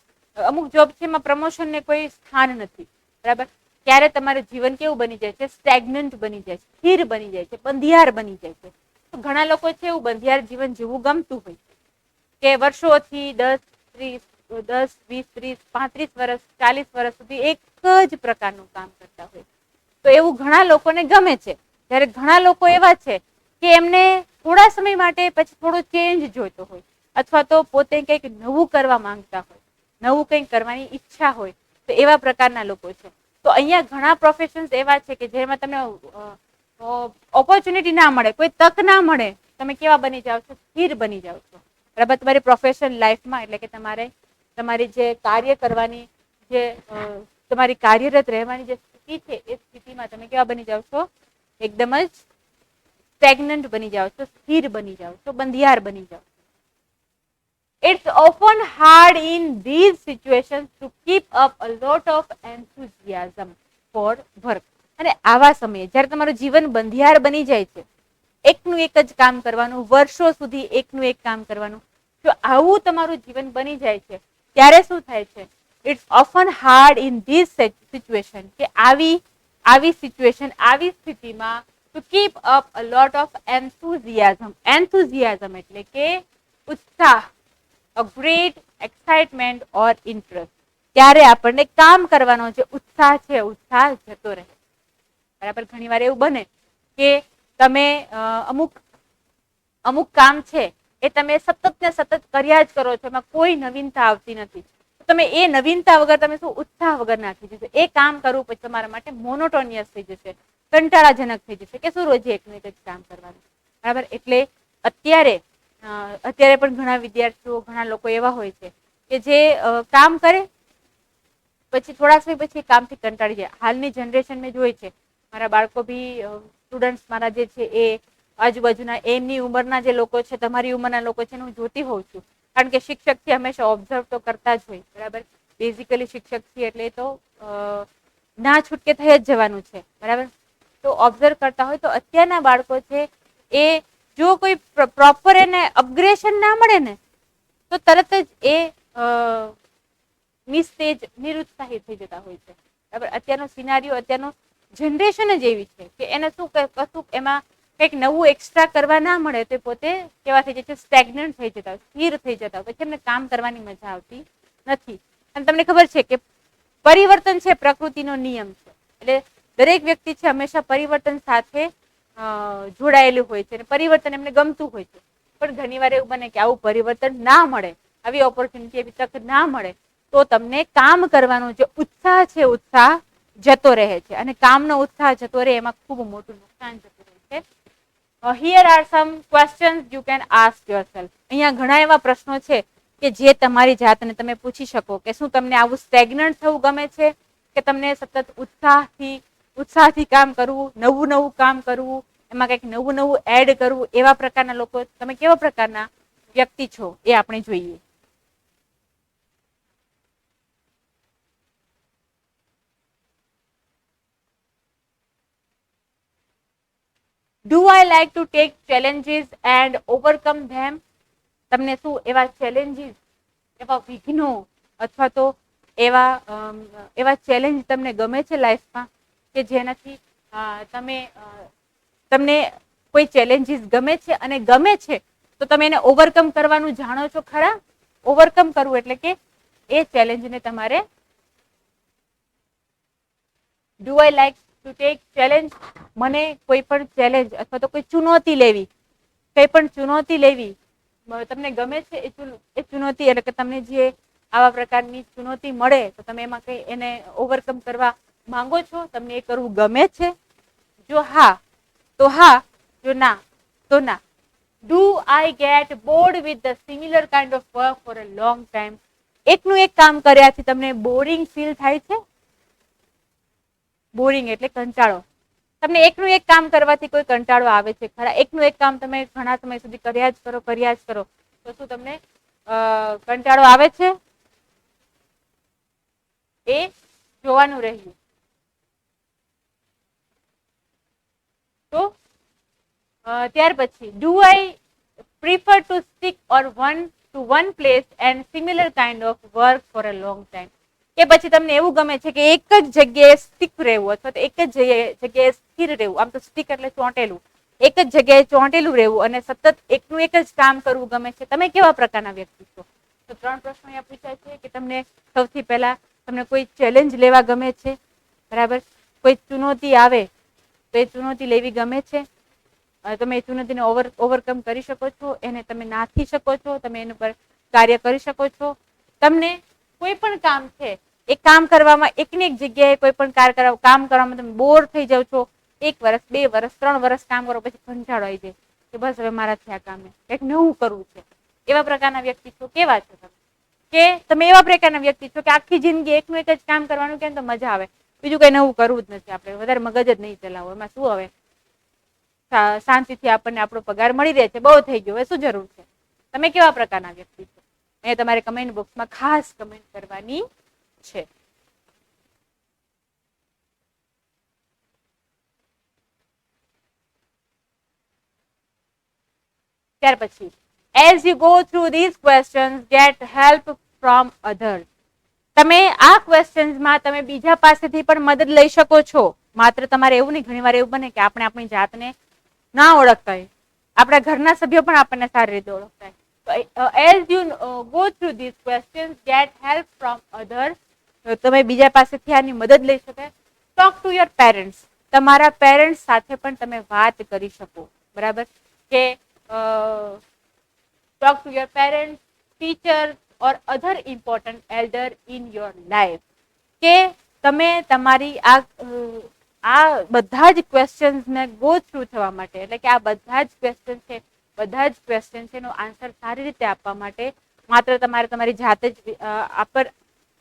અમુક જોબ છે એમાં પ્રમોશનને કોઈ સ્થાન નથી, બરાબર? ત્યારે તમારું જીવન કેવું બની જાય છે? સ્ટેગ્નન્ટ બની જાય છે, સ્થિર બની જાય છે, બંધિયાર બની જાય છે. તો ઘણા લોકો છે એવું બંધિયાર જીવન જીવવું ગમતું હોય કે વર્ષોથી 10, 20, 30, 35 વર્ષ, 40 વર્ષ સુધી એક જ પ્રકારનું કામ કરતા હોય. તો એવું ઘણા લોકોને ગમે છે. જ્યારે ઘણા લોકો એવા છે કે એમને થોડા સમય માટે પછી થોડો ચેન્જ જોઈતો હોય, અથવા તો પોતે કંઈક નવું કરવા માંગતા હોય, નવું કંઈક કરવાની ઈચ્છા હોય, તો એવા પ્રકારના લોકો છે. તો અહીંયા ઘણા પ્રોફેશન્સ એવા છે કે જેમાં તમને ઓપોર્ચ્યુનિટી ના મળે, કોઈ તક ના મળે, તમે કેવા બની જાઓ છો? સ્થિર બની જાઓ છો. બરાબર? તમારી પ્રોફેશનલ લાઈફમાં એટલે કે તમારે તમારી જે કાર્ય કરવાની, જે તમારી કાર્યરત રહેવાની જે સ્થિતિ છે એ સ્થિતિમાં તમે કેવા બની જાઓ છો? એકદમ જ સ્ટેગ્નન્ટ બની જાઓ છો, સ્થિર બની જાઓ છો, બંધિયાર બની જાઓ. It's often hard in these situations to keep up a lot of enthusiasm for work. અને આવા સમયે જ્યારે તમારું જીવન બંધિયાર બની જાય છે, એકનું એક જ કામ કરવાનું, વર્ષો સુધી એકનું એક કામ કરવાનું, જો આવું તમારું જીવન બની જાય છે ત્યારે શું થાય છે? It's often hard in this situation કે આવી સિચ્યુએશન, આવી સ્થિતિમાં to keep up a lot of enthusiasm. Enthusiasm એટલે કે ઉત્સાહ, a great excitement or interest. ત્યારે આપણને કામ કરવાનો જે ઉત્સાહ છે, ઉત્સાહ જતો રહે. બરાબર? ઘણી વાર એવું બને કે તમે અમુક કામ છે એ તમે સતત ને સતત કર્યા જ કરો છો, એમાં કોઈ નવીનતા આવતી નથી. તમે એ નવીનતા વગર તમે શું ઉત્સાહ વગર નાખી જશે. એ કામ કરવું પછી તમારા માટે મોનોટોનિયસ થઈ જશે, કંટાળાજનક થઈ જશે કે શું રોજે એકનું એક જ કામ કરવાનું. બરાબર? એટલે અત્યારે પણ ઘણા વિદ્યાર્થીઓ, ઘણા લોકો એવા હોય છે કે જે કામ કરે પછી થોડા સમય પછી કામથી કંટાળી જાય. હાલની જનરેશન મેં જોઈ છે, મારા બાળકો બી, સ્ટુડન્ટ્સ મારા જે છે એ આજુબાજુના એમની ઉંમરના જે લોકો છે, તમારી ઉંમરના લોકો છે, હું જોતી હોઉં છું. કારણ કે શિક્ષક થી હંમેશા ઓબ્ઝર્વ તો કરતા જ હોય. બરાબર? બેઝિકલી શિક્ષક થી એટલે તો ના છૂટકે થઈ જ જવાનું છે. બરાબર? તો ઓબ્ઝર્વ કરતા હોય તો અત્યારના બાળકો છે એ જો કોઈ પ્રોપર એને અપગ્રેશન ના મળે ને તો તરત જ એ નિસ્તેજ, નિરુત્સાહિત થઈ જતા હોય છે. બરાબર? અત્યારનો સિનારીઓ, અત્યારનો જનરેશન જ એવી છે કે એને શું કશું એમાં કંઈક નવું એક્સ્ટ્રા કરવા ના મળે તો પોતે કેવા થઈ જાય છે? સ્ટેગ્નન્ટ થઈ જતા હોય, સ્થિર થઈ જતા હોય, પછી એમને કામ કરવાની મજા આવતી નથી. અને તમને ખબર છે કે પરિવર્તન છે પ્રકૃતિનો નિયમ છે. એટલે દરેક વ્યક્તિ છે હંમેશા પરિવર્તન સાથે જોડાયેલું હોય છે અને પરિવર્તન એમને ગમતું હોય છે. પણ ઘણી વાર એવું બને કે આવું પરિવર્તન ના મળે, આવી ઓપોર્ચ્યુનિટી, એવી તક ના મળે તો તમને કામ કરવાનો જે ઉત્સાહ છે, ઉત્સાહ જતો રહે છે. અને કામનો ઉત્સાહ જતો રહે એમાં ખૂબ મોટું નુકસાન જતું રહે છે. Here are some questions you can ask yourself. અહીંયા ઘણા એવા પ્રશ્નો છે કે જે તમારી જાતને તમે પૂછી શકો કે શું તમને આવું સ્ટેગ્નન્ટ થવું ગમે છે કે તમને સતત ઉત્સાહથી કામ કરવું, નવું નવું કામ કરવું, એમાં કંઈક નવું નવું એડ કરવું, એવા પ્રકારના લોકો, તમે કેવા પ્રકારના વ્યક્તિ છો એ આપણે જોઈએ. Do I like to take challenges and overcome them? તમને શું એવા ચેલેન્જીસ, એવા વિઘ્નો અથવા તો એવા ચેલેન્જ તમને ગમે છે લાઈફમાં કે જેનાથી તમને કોઈ ચેલેન્જીસ ગમે છે અને ગમે છે તો તમે એને ઓવરકમ કરવાનું જાણો છો ખરા? ઓવરકમ કરવું એટલે કે એ ચેલેન્જને તમારે do I like to take challenge, મને કોઈ પણ ચેલેન્જ અથવા તો કોઈ ચુનૌતી લેવી, કઈ પણ ચુનૌતી લેવી તમને ગમે છે? એ ચુનૌતી એટલે કે તમને જે આવા પ્રકારની ચુનૌતી મળે તો તમે એમાં કઈ એને ઓવરકમ કરવા માંગો છો? તમને એ કરવું ગમે છે? જો હા તો હા, જો ના તો ના. Do I get bored with the similar kind of work for a long time? એકનું એક કામ કર્યાથી તમને બોરિંગ ફીલ થાય છે? બોરિંગ એટલે કંટાળો. તમને એકનું એક કામ કરવાથી કોઈ કંટાળો આવે છે ખરા? એકનું એક કામ તમે ઘણા સમય સુધી કર્યા જ કરો તો શું તમને કંટાળો આવે છે? એ જોવાનું રહ્યું. તો ત્યાર પછી do I prefer two stick or one place and similar kind of work for a long time? કે પછી તમને એવું ગમે છે કે એક જ જગ્યાએ સ્ટીક રહેવું અથવા તો એક જ જગ્યાએ સ્થિર રહેવું? આમ તો સ્ટીક એટલે ચોંટેલું, એક જ જગ્યાએ ચોંટેલું રહેવું અને સતત એકનું એક જ કામ કરવું ગમે છે. તમે કેવા પ્રકારના વ્યક્તિ છો? તો 3 પ્રશ્નો અહીંયા પૂછાય છે કે તમને સૌથી પહેલા તમને કોઈ ચેલેન્જ લેવા ગમે છે? બરાબર? કોઈ ચુનૌતી આવે તો એ ચુનૌતી લેવી ગમે છે? તમે એ ચુનૌતીને ઓવરકમ કરી શકો છો? એને તમે નાથી શકો છો? તમે એના પર કાર્ય કરી શકો છો? તમને કોઈ પણ કામ છે એક કામ કરવામાં એકની એક જગ્યાએ કોઈ પણ કામ કરવામાં તમે બોર થઈ જાવ છો, 1 વર્ષ 2 વર્ષ 3 વર્ષ કામ કરો પછી કંટાળો આવી જાય કે બસ હવે મારાથી આ કામ કંઈક નવું કરવું છે. એવા પ્રકારના વ્યક્તિ છો. કેવા છો તમે? કે તમે એવા પ્રકારના વ્યક્તિ છો કે આખી જિંદગી એકનું એક જ કામ કરવાનું કેમ તો મજા આવે, બીજું કઈ નવું કરવું જ નથી, આપણે વધારે મગજ જ નહીં ચલાવો, એમાં શું હવે શાંતિથી આપણને આપણો પગાર મળી રહે છે, બહુ થઈ ગયો, હવે શું જરૂર છે? તમે કેવા પ્રકારના વ્યક્તિ છો એ તમારે કમેન્ટ બોક્સમાં ખાસ કમેન્ટ કરવાની છે. ત્યાર પછી as you go through these questions get help from others. તમે આ ક્વેશ્ચન્સમાં તમે બીજા પાસેથી પણ મદદ લઈ શકો છો. માત્ર તમારે એવું નહીં, ઘણી વાર એવું બને કે આપણે આપણી જાતને ના ઓળખતા હોય, આપણા ઘરના સભ્યો પણ આપણને સારી રીતે ઓળખતા હોય. તો as you go through these questions get help from others. તમે બીજા પાસેથી આની મદદ લઈ શકો. Talk to your parents. તમારા પેરેન્ટ્સ સાથે પણ તમે વાત કરી શકો. બરાબર કે talk to your parents, teachers or other important elder in your life. કે તમે તમારી આ બધા જ ક્વેશ્ચન્સ ને ગો થ્રુ થવા માટે, એટલે કે આ બધા જ ક્વેશ્ચન છે, બધા જ ક્વેશ્ચન છે એનો આન્સર સારી રીતે આપવા માટે માત્ર તમારે તમારી જાતે જ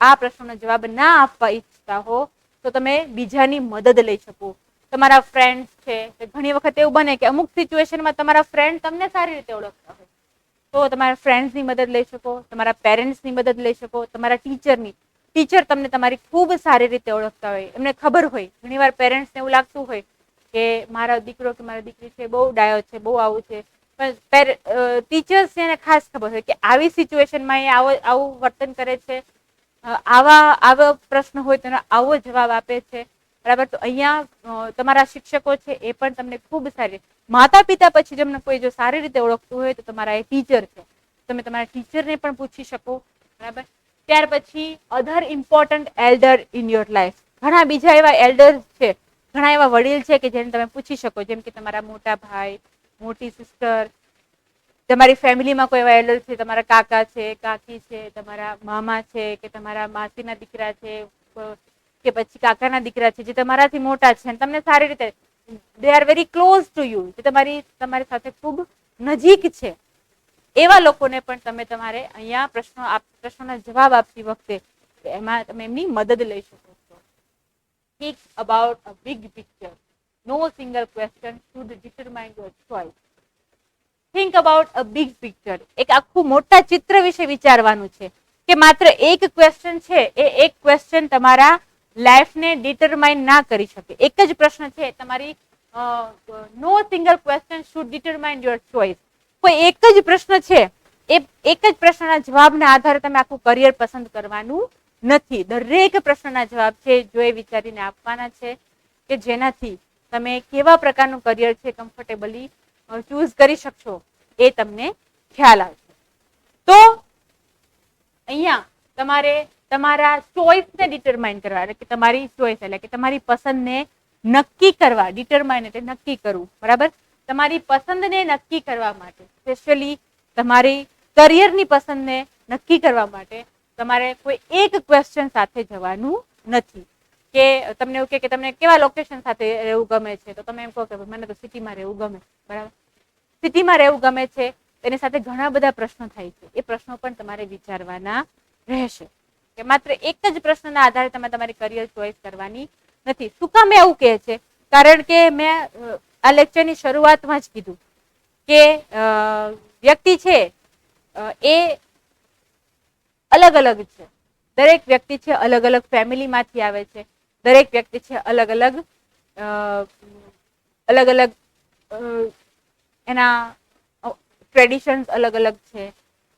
આ પ્રશ્નનો જવાબ ના આપવા ઈચ્છતા હો તો તમે બીજાની મદદ લઈ શકો. તમારા ફ્રેન્ડ્સ છે, ઘણી વખત એવું બને કે અમુક સિચ્યુએશનમાં તમારા ફ્રેન્ડ તમને સારી રીતે ઓળખતા હોય તો તમારા ફ્રેન્ડ્સની મદદ લઈ શકો, તમારા પેરેન્ટ્સની મદદ લઈ શકો, તમારા ટીચર તમને તમારી ખૂબ સારી રીતે ઓળખતા હોય, એમને ખબર હોય. ઘણીવાર પેરેન્ટ્સને એવું લાગતું હોય કે મારા દીકરો કે મારા દીકરી છે બહુ ડાયો છે, બહુ આવું છે, પણ ટીચર્સને ખાસ ખબર હોય કે આવી સિચ્યુએશનમાં એ આવું વર્તન કરે છે, આવા પ્રશ્ન હોય તો આવો જવાબ આપે છે. બરાબર, તો અહીંયા તમારા શિક્ષકો છે એ પણ તમને ખૂબ સારી, માતા પિતા પછી તમને કોઈ જો સારી રીતે ઓળખતું હોય તો તમારા એ ટીચર છે, તમે તમારા ટીચરને પણ પૂછી શકો. બરાબર, ત્યાર પછી other important elder in your life. ઘણા બીજા એવા એલ્ડર છે, ઘણા એવા વડીલ છે કે જેને તમે પૂછી શકો, જેમ કે તમારા મોટા ભાઈ, મોટી સિસ્ટર, તમારી ફેમિલીમાં કોઈ એવા એલ્ડર છે, તમારા કાકા છે, કાકી છે, તમારા મામા છે કે તમારા માસીના દીકરા છે કે પછી કાકાના દીકરા છે જે તમારાથી મોટા છે અને તમને સારી રીતે they are very close to you, જે તમારી સાથે ખૂબ નજીક છે, એવા લોકોને પણ તમે તમારે અહીંયા પ્રશ્નોના જવાબ આપતી વખતે એમાં તમે એમની મદદ લઈ શકો છો. Think about a big picture. No single question should determine your choice. Think about a big picture. એક આખું મોટા ચિત્ર વિશે વિચારવાનું છે કે માત્ર એક ક્વેશ્ચન છે એ એક ક્વેશ્ચન તમારા લાઈફને ડિટરમાઇન ના કરી શકે. એક જ પ્રશ્ન છે તમારી, no single question should determine your choice. કોઈ એક જ પ્રશ્ન છે, એ એક જ પ્રશ્નના જવાબના આધારે તમે આખું કરિયર પસંદ કરવાનું નથી. દરેક પ્રશ્નના જવાબ છે જો એ વિચારીને આપવાના છે કે જેનાથી તમે કેવા પ્રકારનું કરિયર છે કમ્ફર્ટેબલી ચૂઝ કરી શકશો એ તમને ખ્યાલ આવશે. તો અહીંયા તમારે તમારા ચોઇસને ડિટરમાઇન કરવા, એટલે કે તમારી ચોઇસ એટલે કે તમારી પસંદને નક્કી કરવા, ડિટરમાઇન એટલે નક્કી કરવું. બરાબર, તમારી પસંદને નક્કી કરવા માટે, સ્પેશિયલી તમારી કરિયરની પસંદને નક્કી કરવા માટે તમારે કોઈ એક ક્વેશ્ચન સાથે જવાનું નથી. કે તમને એવું કે તમને કેવા લોકેશન સાથે રહેવું ગમે છે, તો તમે એમ કહો કે મને તો સિટીમાં રહેવું ગમે. બરાબર, સિટીમાં રહેવું ગમે છે, તેની સાથે ઘણા બધા પ્રશ્નો થાય છે, એ પ્રશ્નો પણ તમારે વિચારવાના રહેશે. કે માત્ર એક જ પ્રશ્નના આધારે તમે તમારી કરિયર ચોઇસ કરવાની નથી. શું કામ એવું કહે છે? કારણ કે મેં આ લેક્ચરની શરૂઆતમાં જ કીધું કે વ્યક્તિ છે એ અલગ અલગ છે. દરેક વ્યક્તિ છે અલગ અલગ ફેમિલીમાંથી આવે છે. દરેક વ્યક્તિ છે અલગ અલગ એના ટ્રેડિશન્સ અલગ અલગ છે,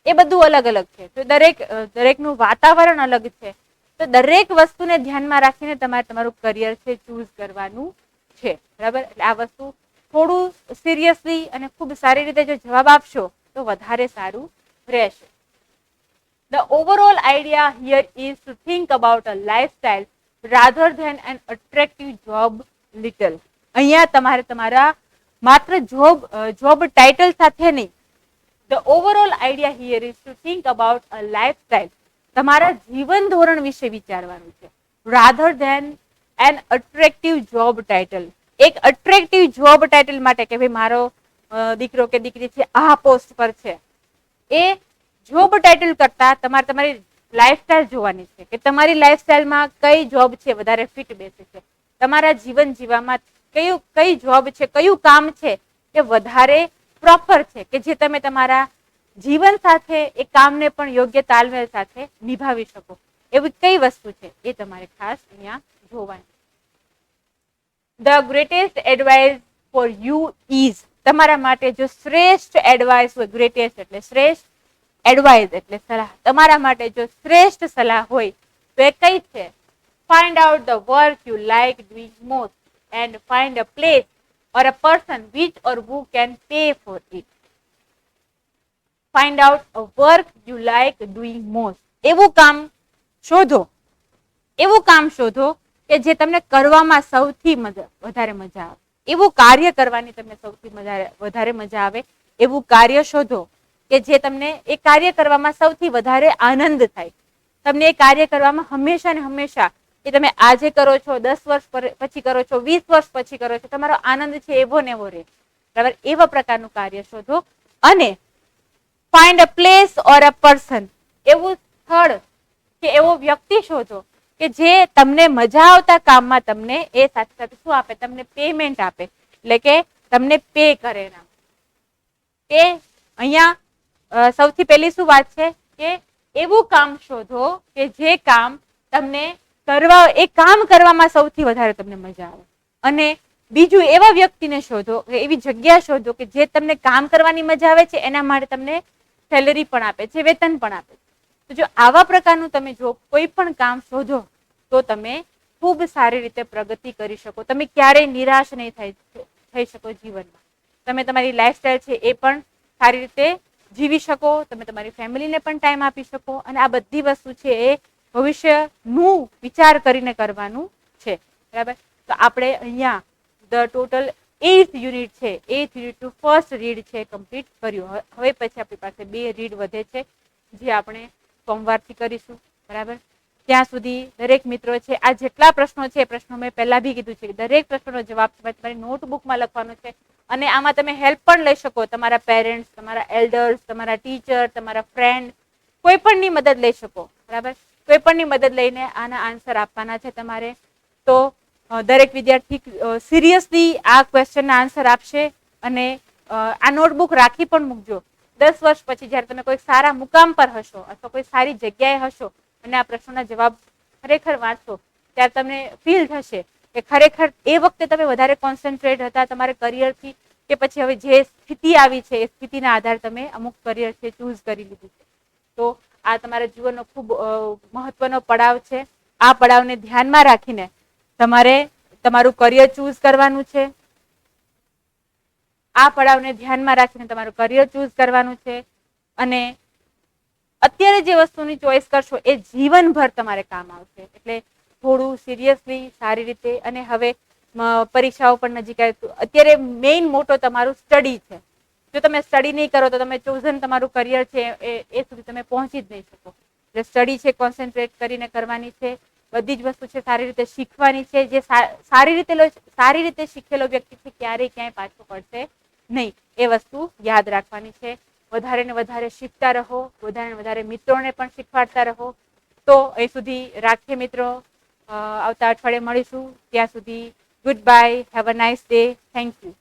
એ બધું અલગ અલગ છે. તો દરેકનું વાતાવરણ અલગ છે. તો દરેક વસ્તુને ધ્યાનમાં રાખીને તમારે તમારું કરિયર છે ચૂઝ કરવાનું છે. બરાબર, એટલે આ વસ્તુ થોડું સિરિયસલી અને ખૂબ સારી રીતે જો જવાબ આપશો તો વધારે સારું રહેશે. The overall idea here is to think about a lifestyle rather than an attractive job title. અહીંયા તમારે તમારા માત્ર જોબ ટાઇટલ સાથે નહીં, the overall idea here is to think about a lifestyle. તમારા જીવન ધોરણ વિશે વિચારવાનું છે, rather than an attractive job title. એક અટ્રેક્ટિવ જોબ ટાઇટલ માટે કે ભાઈ મારો દીકરો કે દીકરી છે આ પોસ્ટ પર છે, એ જોબ ટાઇટલ કરતા તમારે તમારી લાઈફસ્ટાઈલ જોવાની છે કે તમારી લાઈફસ્ટાઈલમાં કઈ જોબ છે વધારે ફિટ બેસે છે, તમારા જીવન જીવવામાં કઈ જોબ છે, કયું કામ છે એ વધારે પ્રોપર છે કે જે તમે તમારા જીવન સાથે એ કામને પણ યોગ્ય તાલમેલ સાથે નિભાવી શકો. એવી કઈ વસ્તુ છે એ તમારે ખાસ અહીંયા જોવાની. The greatest advice for you is, તમારા માટે જો શ્રેષ્ઠ એડવાઇસ હોય, ગ્રેટેસ્ટ એટલે શ્રેષ્ઠ, એડવાઇસ એટલે સલાહ, તમારા માટે જો શ્રેષ્ઠ સલાહ હોય તો એ કઈ છે? Find out the work you like doing most and find a place or a person which or who can pay for it. Find out a work you like doing most. એવું કામ શોધો, એવું કામ શોધો કે જે તમને કરવામાં સૌથી વધારે મજા આવે, એવું કાર્ય કરવાની તમને સૌથી વધારે મજા આવે, એવું કાર્ય શોધો કે જે તમને એ કાર્ય કરવામાં સૌથી વધારે આનંદ થાય. તમને એ કાર્ય કરવામાં હંમેશા ને હંમેશા એ તમે આજે કરો છો, 10 વર્ષ પછી કરો છો, 20 વર્ષ પછી કરો છો, તમારો આનંદ છે એવો ને એવો રહે. બરાબર, એવા પ્રકારનું કાર્ય શોધો. અને find a place or a person, એવું સ્થળ કે એવો વ્યક્તિ શોધો કે જે તમને મજા આવતા કામમાં તમને એ સાથે સાથે શું આપે? તમને પેમેન્ટ આપે, એટલે કે તમને પે કરે. એ અહીંયા સૌથી પહેલી શું વાત છે કે એવું કામ શોધો કે જે કામ તમને એ કામ કરવામાં સૌથી વધારે તમને મજા આવે. અને બીજું એવા વ્યક્તિને શોધો, એવી જગ્યા શોધો કે જે તમને કામ કરવાની મજા આવે છે, એના માટે તમને સેલેરી પણ આપે છે, વેતન પણ આપે છે. તો જો આવા પ્રકારનું તમે જો કોઈ પણ કામ શોધો તો તમે ખૂબ સારી રીતે પ્રગતિ કરી શકો. તમે ક્યારેય નિરાશ નહીં થઈ શકો જીવનમાં. તમે તમારી લાઈફસ્ટાઈલ છે એ પણ સારી રીતે જીવી શકો, તમે તમારી ફેમિલીને પણ ટાઈમ આપી શકો. અને આ બધી વસ્તુ છે એ ભવિષ્યનું વિચાર કરીને કરવાનું છે. બરાબર, તો આપણે અહીંયા ધ ટોટલ 8th યુનિટ છે, 8th યુનિટનું ફર્સ્ટ રીડ છે કમ્પ્લીટ કર્યું. હવે પછી આપણી પાસે 2 રીડ વધે છે જે આપણે સોમવારથી કરીશું. બરાબર, ત્યાં સુધી દરેક મિત્રો છે આ જેટલા પ્રશ્નો છે એ પ્રશ્નો મેં પહેલા બી કીધું છે કે દરેક પ્રશ્નોનો જવાબ તમારી નોટબુકમાં લખવાનો છે. અને આમાં તમે હેલ્પ પણ લઈ શકો, તમારા પેરેન્ટ્સ, તમારા એલ્ડર્સ, તમારા ટીચર, તમારા ફ્રેન્ડ, કોઈ પણની મદદ લઈ શકો. બરાબર, કોઈ પણની મદદ લઈને આના આન્સર આપવાના છે તમારે. તો દરેક વિદ્યાર્થી સિરિયસલી આ ક્વેશ્ચનના આન્સર આપશે. અને આ નોટબુક રાખી પણ મૂકજો. 10 વર્ષ પછી જ્યારે તમે કોઈ સારા મુકામ પર હશો અથવા કોઈ સારી જગ્યાએ હશો અને આ પ્રશ્નોના જવાબ ખરેખર વાંચશો ત્યારે તમને ફીલ થશે કે ખરેખર એ વખતે તમે વધારે કોન્સન્ટ્રેટ હતા તમારા કરિયરથી, કે પછી હવે જે સ્થિતિ આવી છે એ સ્થિતિના આધારે તમે અમુક કરિયર છે ચૂઝ કરી લીધું છે. તો આ તમારા જીવનનો ખૂબ મહત્વનો પડાવ છે. આ પડાવને ધ્યાનમાં રાખીને તમારે તમારું કરિયર ચૂઝ કરવાનું છે. આ પડાવને ધ્યાનમાં રાખીને તમારું કરિયર ચૂઝ કરવાનું છે. અને અત્યારે જે વસ્તુની ચોઈસ કરશો એ જીવનભર તમારે કામ આવશે. એટલે થોડું સિરિયસલી સારી રીતે. અને હવે પરીક્ષાઓ પણ નજીક આવે, અત્યારે મેઇન મોટો તમારું સ્ટડી છે. જો તમે સ્ટડી નહીં કરો તો તમે ચોઝન તમારું કરિયર છે એ સુધી તમે પહોંચી જ નહીં શકો. એટલે સ્ટડી છે કોન્સન્ટ્રેટ કરીને કરવાની છે. બધી જ વસ્તુ છે સારી રીતે શીખવાની છે. જે સારી રીતે શીખેલો વ્યક્તિ છે ક્યારેય ક્યાંય પાછો પડશે નહીં, એ વસ્તુ યાદ રાખવાની છે. વધારે ને વધારે શીખતા રહો, વધારે ને વધારે મિત્રોને પણ શીખવાડતા રહો. તો એ સુધી રાખીએ મિત્રો, આવતા અઠવાડિયે મળીશું. ત્યાં સુધી good bye, have a nice day, thank you.